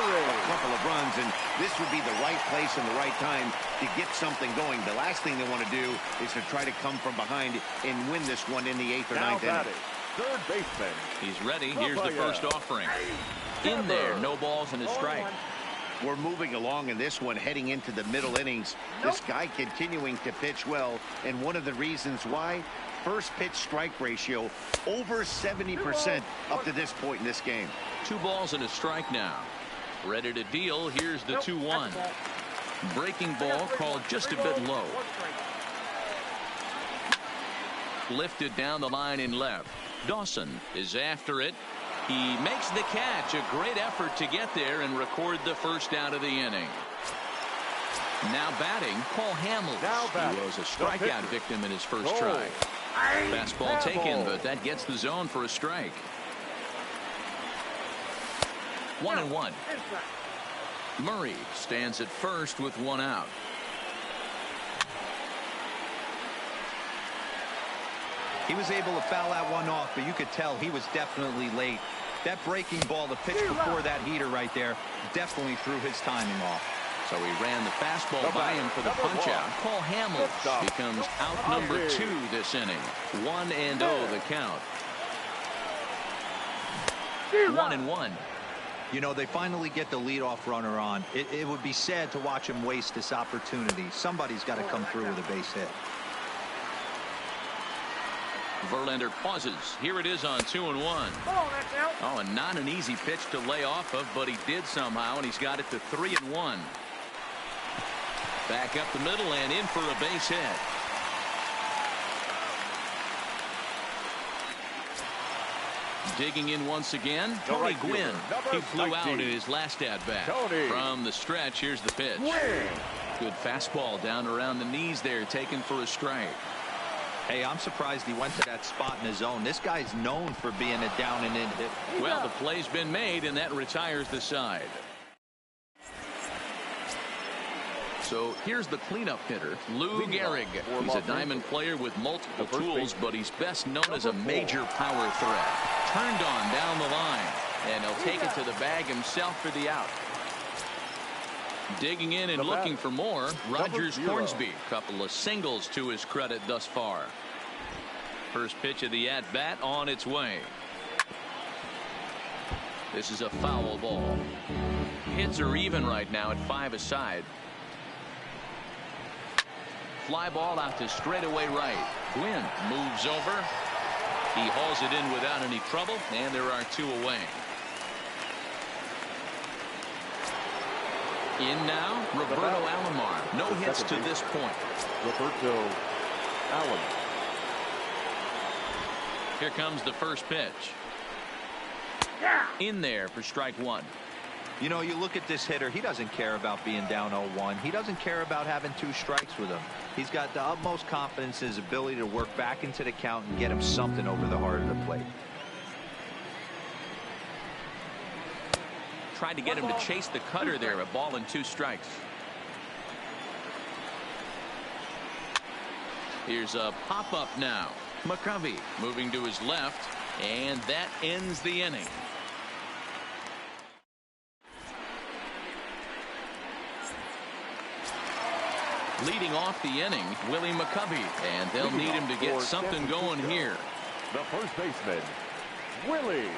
couple of runs, and this would be the right place and the right time to get something going. The last thing they want to do is to try to come from behind and win this one in the 8th or 9th inning. Third baseman. He's ready. Here's the first offering. In there, no balls and a strike. We're moving along in this one, heading into the middle innings. This guy continuing to pitch well, and one of the reasons why, first pitch strike ratio over 70% up to this point in this game. 2 balls and a strike now. Ready to deal. Here's the 2-1. Breaking ball called just a bit low. Lifted down the line in left. Dawson is after it. He makes the catch. A great effort to get there and record the first out of the inning. Now batting, Paul Hamels. He was a strikeout victim in his first try. Fastball taken, but that gets the zone for a strike. 1-1. Murray stands at first with 1 out. He was able to foul that one off, but you could tell he was definitely late. That breaking ball, the pitch before that heater right there, definitely threw his timing off. So he ran the fastball by him for the punch out. Paul Hamels becomes out number 2 this inning. 1-0 the count. 1-1. You know, they finally get the leadoff runner on. It would be sad to watch him waste this opportunity. Somebody's got to come through with a base hit. Verlander pauses. Here it is on 2-1. Oh, and not an easy pitch to lay off of, but he did somehow, and he's got it to 3-1. Back up the middle and in for a base hit. Digging in once again, Tony Gwynn. He flew out in his last at-bat. From the stretch, here's the pitch. Good fastball down around the knees there, taken for a strike. Hey, I'm surprised he went to that spot in his zone. This guy's known for being a down and in hit. Well, the play's been made, and that retires the side. So here's the cleanup hitter, Lou Gehrig. He's a diamond player with multiple tools, but he's best known as a major power threat. Turned on down the line, and he'll take it to the bag himself for the out. Digging in and looking for more, Rogers Hornsby. Couple of singles to his credit thus far. First pitch of the at-bat on its way. This is a foul ball. Hits are even right now at 5 aside. Fly ball out to straightaway right. Gwynn moves over. He hauls it in without any trouble, and there are 2 away. In now, Roberto Alomar. No hits to this point. Roberto Alomar. Here comes the first pitch. In there for strike 1. You know, you look at this hitter, he doesn't care about being down 0-1. He doesn't care about having 2 strikes with him. He's got the utmost confidence in his ability to work back into the count and get him something over the heart of the plate. Tried to get him to chase the cutter there. A ball and 2 strikes. Here's a pop-up now. McCovey moving to his left, and that ends the inning. Leading off the inning, Willie McCovey, and they'll need him to get something going here. The first baseman, Willie.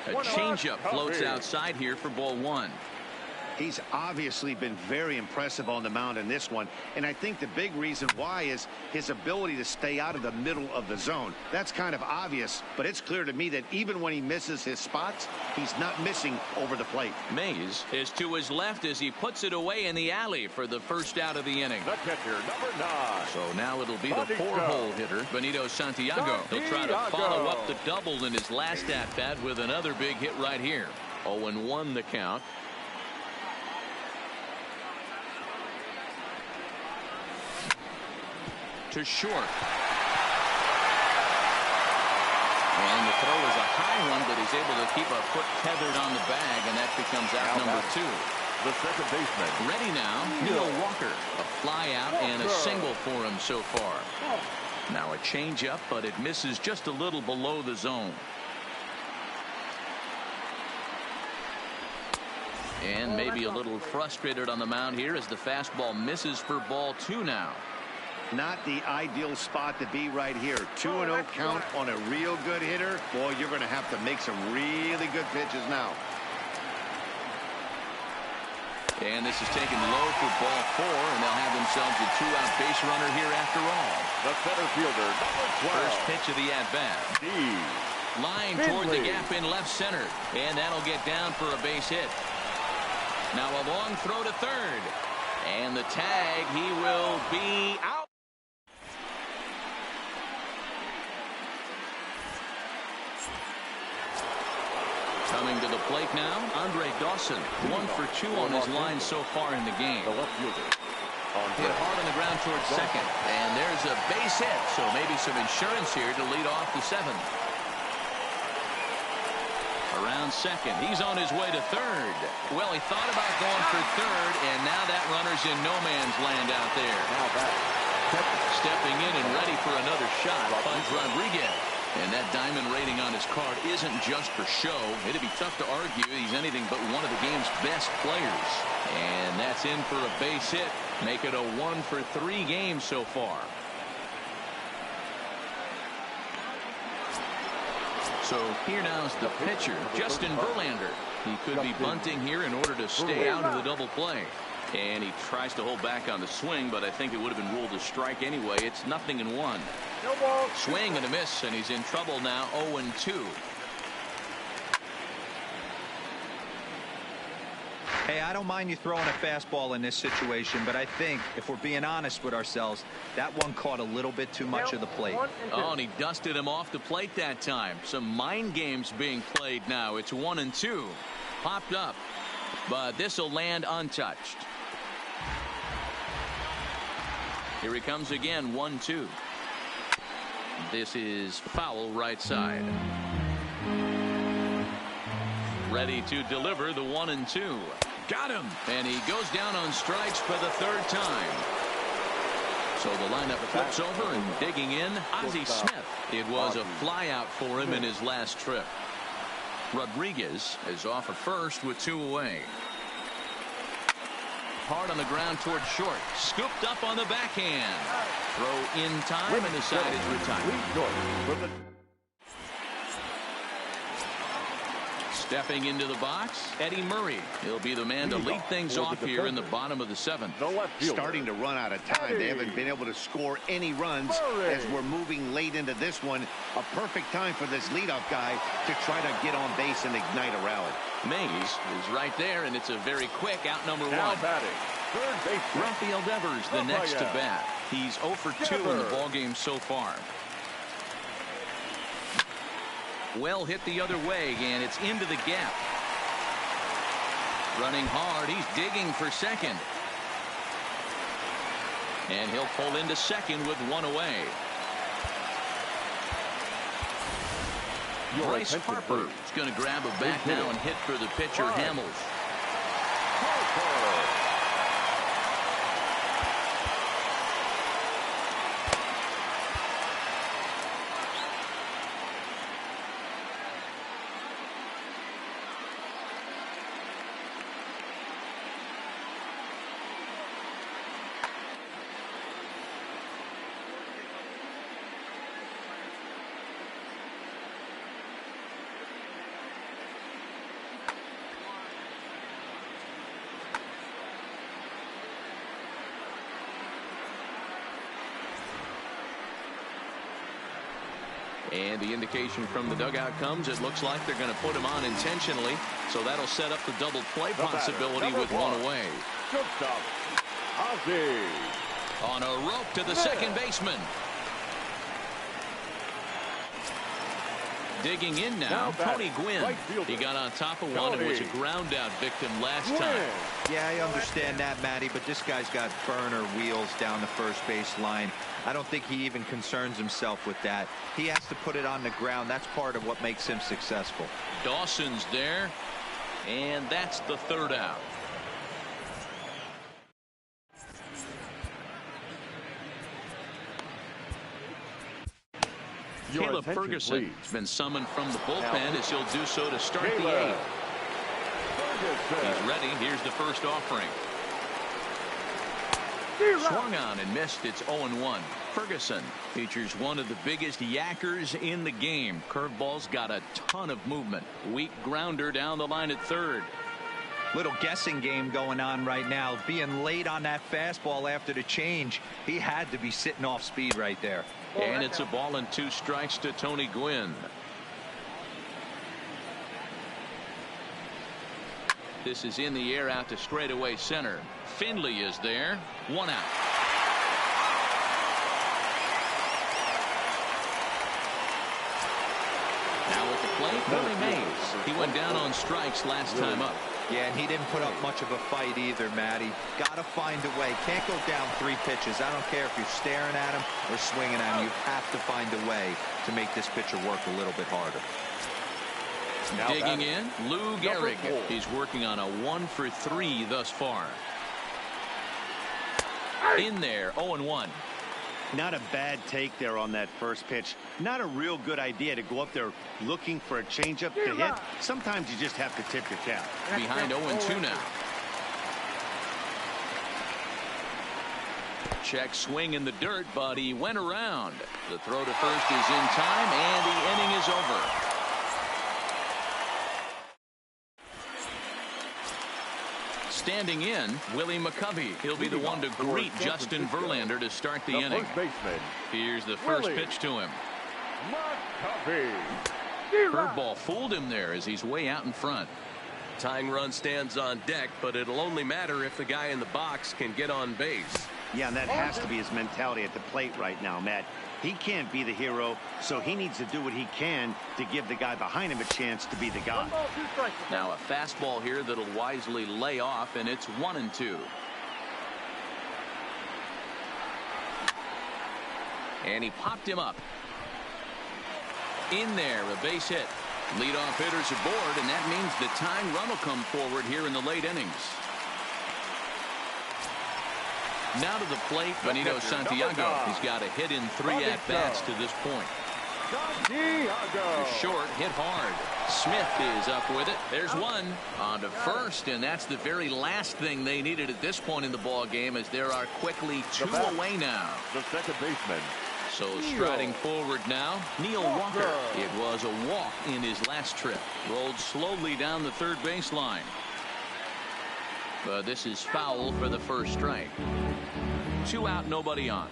A changeup floats outside here for ball 1. He's obviously been very impressive on the mound in this one, and I think the big reason why is his ability to stay out of the middle of the zone. That's kind of obvious, but it's clear to me that even when he misses his spots, he's not missing over the plate. Mays is to his left as he puts it away in the alley for the first out of the inning. The catcher, number 9. So now it'll be the 4-hole hitter, Benito Santiago. He'll try to follow up the double in his last at-bat with another big hit right here. 0-1 the count. To short. And the throw is a high one, but he's able to keep a foot tethered on the bag, and that becomes out number 2. The second baseman. Ready now, Neil Walker. A fly out and a single for him so far. Now a changeup, but it misses just a little below the zone. And maybe a little frustrated on the mound here as the fastball misses for ball 2 now. Not the ideal spot to be right here. 2-0 count on a real good hitter. Boy, you're going to have to make some really good pitches now. And this is taken low for ball 4, and they'll have themselves a 2-out base runner here after all. The center fielder, number 12. First pitch of the at-bat. Line toward the gap in left center, and that'll get down for a base hit. Now a long throw to third, and the tag, he will be out. Coming to the plate now, Andre Dawson. 1 for 2 on his line so far in the game. The left fielder. Hit hard on the ground towards second. And there's a base hit, so maybe some insurance here to lead off the 7th. Around second, he's on his way to third. Well, he thought about going for third, and now that runner's in no man's land out there. Now back. Stepping in and ready for another shot, finds Rodriguez. And that diamond rating on his card isn't just for show. It'd be tough to argue he's anything but one of the game's best players. And that's in for a base hit. Make it a 1 for 3 game so far. So here now's the pitcher, Justin Verlander. He could be bunting here in order to stay out of the double play. And he tries to hold back on the swing, but I think it would have been ruled a strike anyway. It's 0-1. No ball. Swing and a miss, and he's in trouble now. 0-2. Hey, I don't mind you throwing a fastball in this situation, but I think if we're being honest with ourselves, that one caught a little bit too much of the plate. Oh, and he dusted him off the plate that time. Some mind games being played now. It's 1-2. Popped up, but this will land untouched. Here he comes again, 1-2. This is foul right side. Ready to deliver the 1-2. Got him. And he goes down on strikes for the 3rd time. So the lineup flips over and digging in, Ozzie Smith. It was a fly out for him in his last trip. Rodriguez is off at first with 2 away. Hard on the ground toward short. Scooped up on the backhand. Throw in time, and the side is retired. Stepping into the box, Eddie Murray. He'll be the man to lead things off here in the bottom of the 7th. Starting to run out of time. They haven't been able to score any runs as we're moving late into this one. A perfect time for this leadoff guy to try to get on base and ignite a rally. Mays is right there, and it's a very quick out number 1. Batting. Third baseman. Rafael Devers, the next to bat. He's 0 for 2 in the ballgame so far. Well hit the other way, and it's into the gap. Running hard, he's digging for second. And he'll pull into second with 1 away. Bryce Harper is going to grab a bat now and hit for the pitcher, Hamels. And the indication from the dugout comes, it looks like they're going to put him on intentionally. So that'll set up the double play possibility with 1 away. Shortstop, Ozzie. On a rope to the second baseman. Digging in now, Tony Gwynn. He got on top of one and was a ground out victim last time. Yeah, I understand that, Matty, but this guy's got burner wheels down the first base line. I don't think he even concerns himself with that. He has to put it on the ground. That's part of what makes him successful. Dawson's there, and that's the third out. Caleb Ferguson has been summoned from the bullpen as he'll do so to start the eighth. He's ready. Here's the first offering. Swung on and missed. It's 0-1. Ferguson features one of the biggest yackers in the game. Curveball's got a ton of movement. Weak grounder down the line at third. Little guessing game going on right now. Being late on that fastball after the change. He had to be sitting off speed right there. And it's a ball and 2 strikes to Tony Gwynn. This is in the air out to straightaway center. Finley is there. 1 out. Now at the plate, Willie Mays. He went down on strikes last time up. Yeah, and he didn't put up much of a fight either, Matty. Got to find a way. Can't go down 3 pitches. I don't care if you're staring at him or swinging at him. You have to find a way to make this pitcher work a little bit harder. Now digging in, Lou Gehrig. He's working on a 1 for 3 thus far. In there, 0-1. Not a bad take there on that first pitch. Not a real good idea to go up there looking for a changeup to hit. Sometimes you just have to tip your cap. Behind 0-2 now. Check swing in the dirt, but he went around. The throw to first is in time, and the inning is over. Standing in, Willie McCovey. He'll be the one to greet Justin Verlander to start the inning. Here's the first pitch to him. Curveball fooled him there as he's way out in front. Tying run stands on deck, but it'll only matter if the guy in the box can get on base. Yeah, and that has to be his mentality at the plate right now, Matt. He can't be the hero, so he needs to do what he can to give the guy behind him a chance to be the guy. Now a fastball here that'll wisely lay off, and it's 1-2. And he popped him up. In there, a base hit. Leadoff hitters aboard, and that means the tying run will come forward here in the late innings. Now to the plate, Benito Santiago. He's got a hit in 3 at-bats to this point. Short, hit hard. Smith is up with it. There's one on to first, and that's the very last thing they needed at this point in the ball game, as there are quickly 2 away now. The second baseman. So striding forward now, Neil Walker. It was a walk in his last trip. Rolled slowly down the third baseline. But this is foul for the first strike. 2 out, nobody on.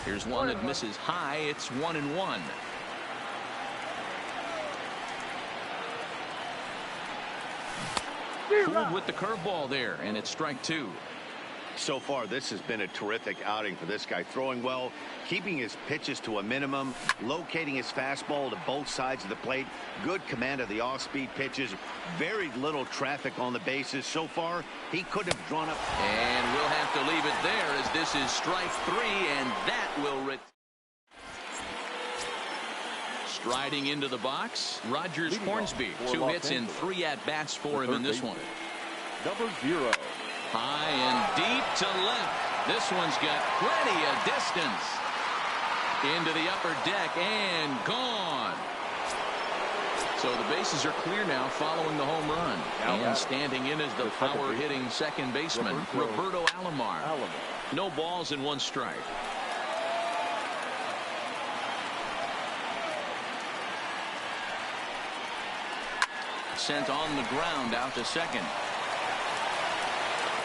Here's one that misses high. It's 1-1. Fooled with the curveball there, and it's strike 2. So far, this has been a terrific outing for this guy. Throwing well, keeping his pitches to a minimum, locating his fastball to both sides of the plate. Good command of the off-speed pitches. Very little traffic on the bases. So far, he couldn't have drawn up. And we'll have to leave it there, as this is strike 3, and that will striding into the box, Rogers Hornsby. 2 hits and 3 at-bats for him in this one. Number 0. High and deep to left. This one's got plenty of distance. Into the upper deck and gone. So the bases are clear now following the home run. And standing in is the power-hitting second baseman, Roberto Alomar. No balls and 1 strike. Sent on the ground out to second.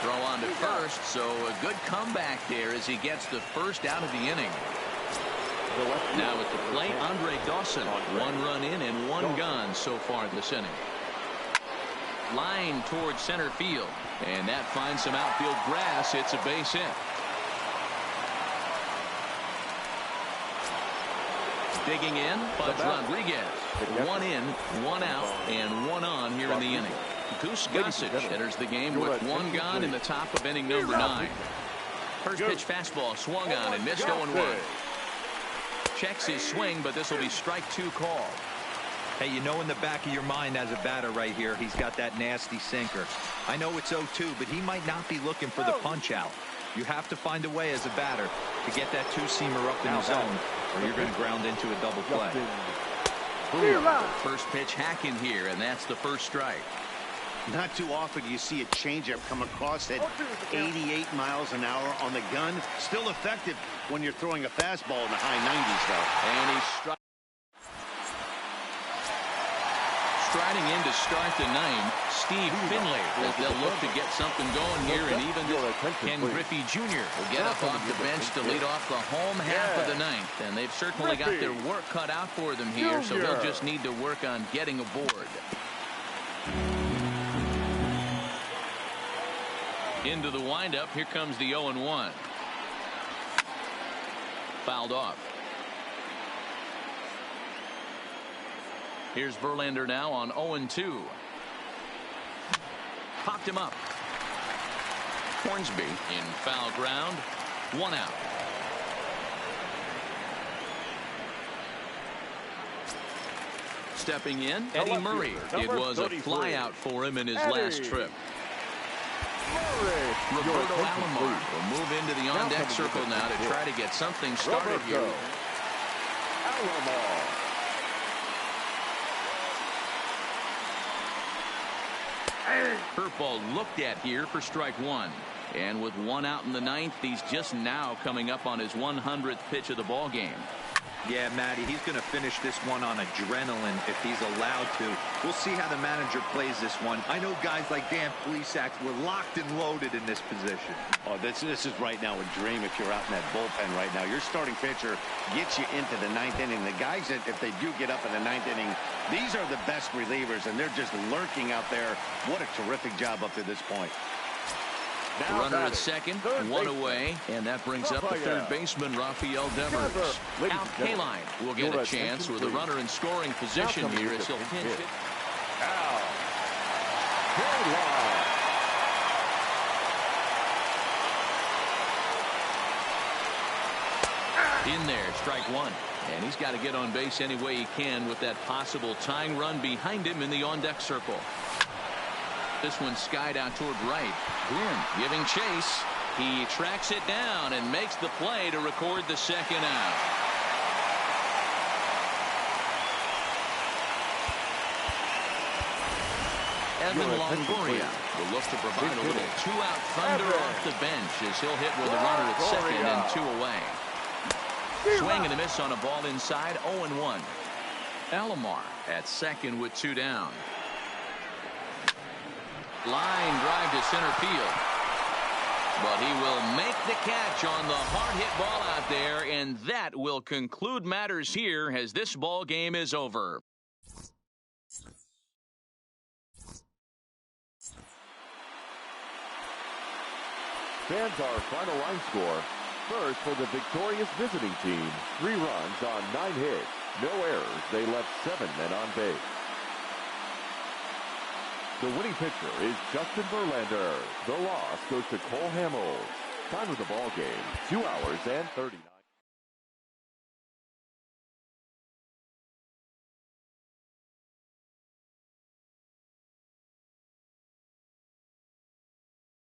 Throw on to first, so a good comeback there as he gets the first out of the inning. Now at the plate, Andre Dawson. 1 run in and 1 gone so far this inning. Line towards center field, and that finds some outfield grass. It's a base hit. Digging in, Buzz Rodriguez. 1 in, 1 out, and 1 on here in the inning. Goose Gossage enters the game with 1 gone in the top of inning number 9. First pitch fastball swung on and missed 0-1. Checks his swing, but this will be strike 2 call. Hey, you know in the back of your mind as a batter right here, he's got that nasty sinker. I know it's 0-2, but he might not be looking for the punch out. You have to find a way as a batter to get that 2-seamer up in the zone, or you're going to ground into a double play. First pitch hacking here, and that's the first strike. Not too often do you see a changeup come across at 88 miles an hour on the gun. Still effective when you're throwing a fastball in the high 90s, though. And he's striding in to start the 9th, Steve Finley. They'll look to get something going here, and even Ken Griffey Jr. will get up off the bench to lead off the home half of the 9th. And they've certainly got their work cut out for them here, so they'll just need to work on getting aboard. Into the windup, here comes the 0-1. Fouled off. Here's Verlander now on 0-2. Popped him up. Hornsby in foul ground. 1 out. Stepping in, Eddie Murray. It was a fly out for him in his last trip. Roberto Alomar will move into the on-deck circle now to try to get something started here. Alomar. Curveball looked at here for strike 1. And with 1 out in the 9th, he's just now coming up on his 100th pitch of the ball game. Yeah, Matty, he's going to finish this one on adrenaline if he's allowed to. We'll see how the manager plays this one. I know guys like Dan Plesac were locked and loaded in this position. Oh, this is right now a dream if you're out in that bullpen right now. Your starting pitcher gets you into the 9th inning. The guys that, if they do get up in the 9th inning, these are the best relievers, and they're just lurking out there. What a terrific job up to this point. Now runner at second, 1 away, and that brings up the third baseman, Rafael Devers. Al Kaline will get a chance with a runner in scoring position here as he'll pinch it. Al Kaline. In there, strike 1. And he's got to get on base any way he can with that possible tying run behind him in the on-deck circle. This one skied out toward right. Gwynn giving chase. He tracks it down and makes the play to record the second out. Evan Longoria will look to provide a little 2-out thunder off the bench as he'll hit with a runner at second and 2 away. Swing and a miss on a ball inside, 0-1. Alomar at second with 2 down. Line drive to center field. But he will make the catch on the hard hit ball out there, and that will conclude matters here as this ball game is over. Fans, our final line score. First for the victorious visiting team, 3 runs on 9 hits. No errors. They left 7 men on base. The winning pitcher is Justin Verlander. The loss goes to Cole Hamels. Time of the ball game, 2 hours and 39.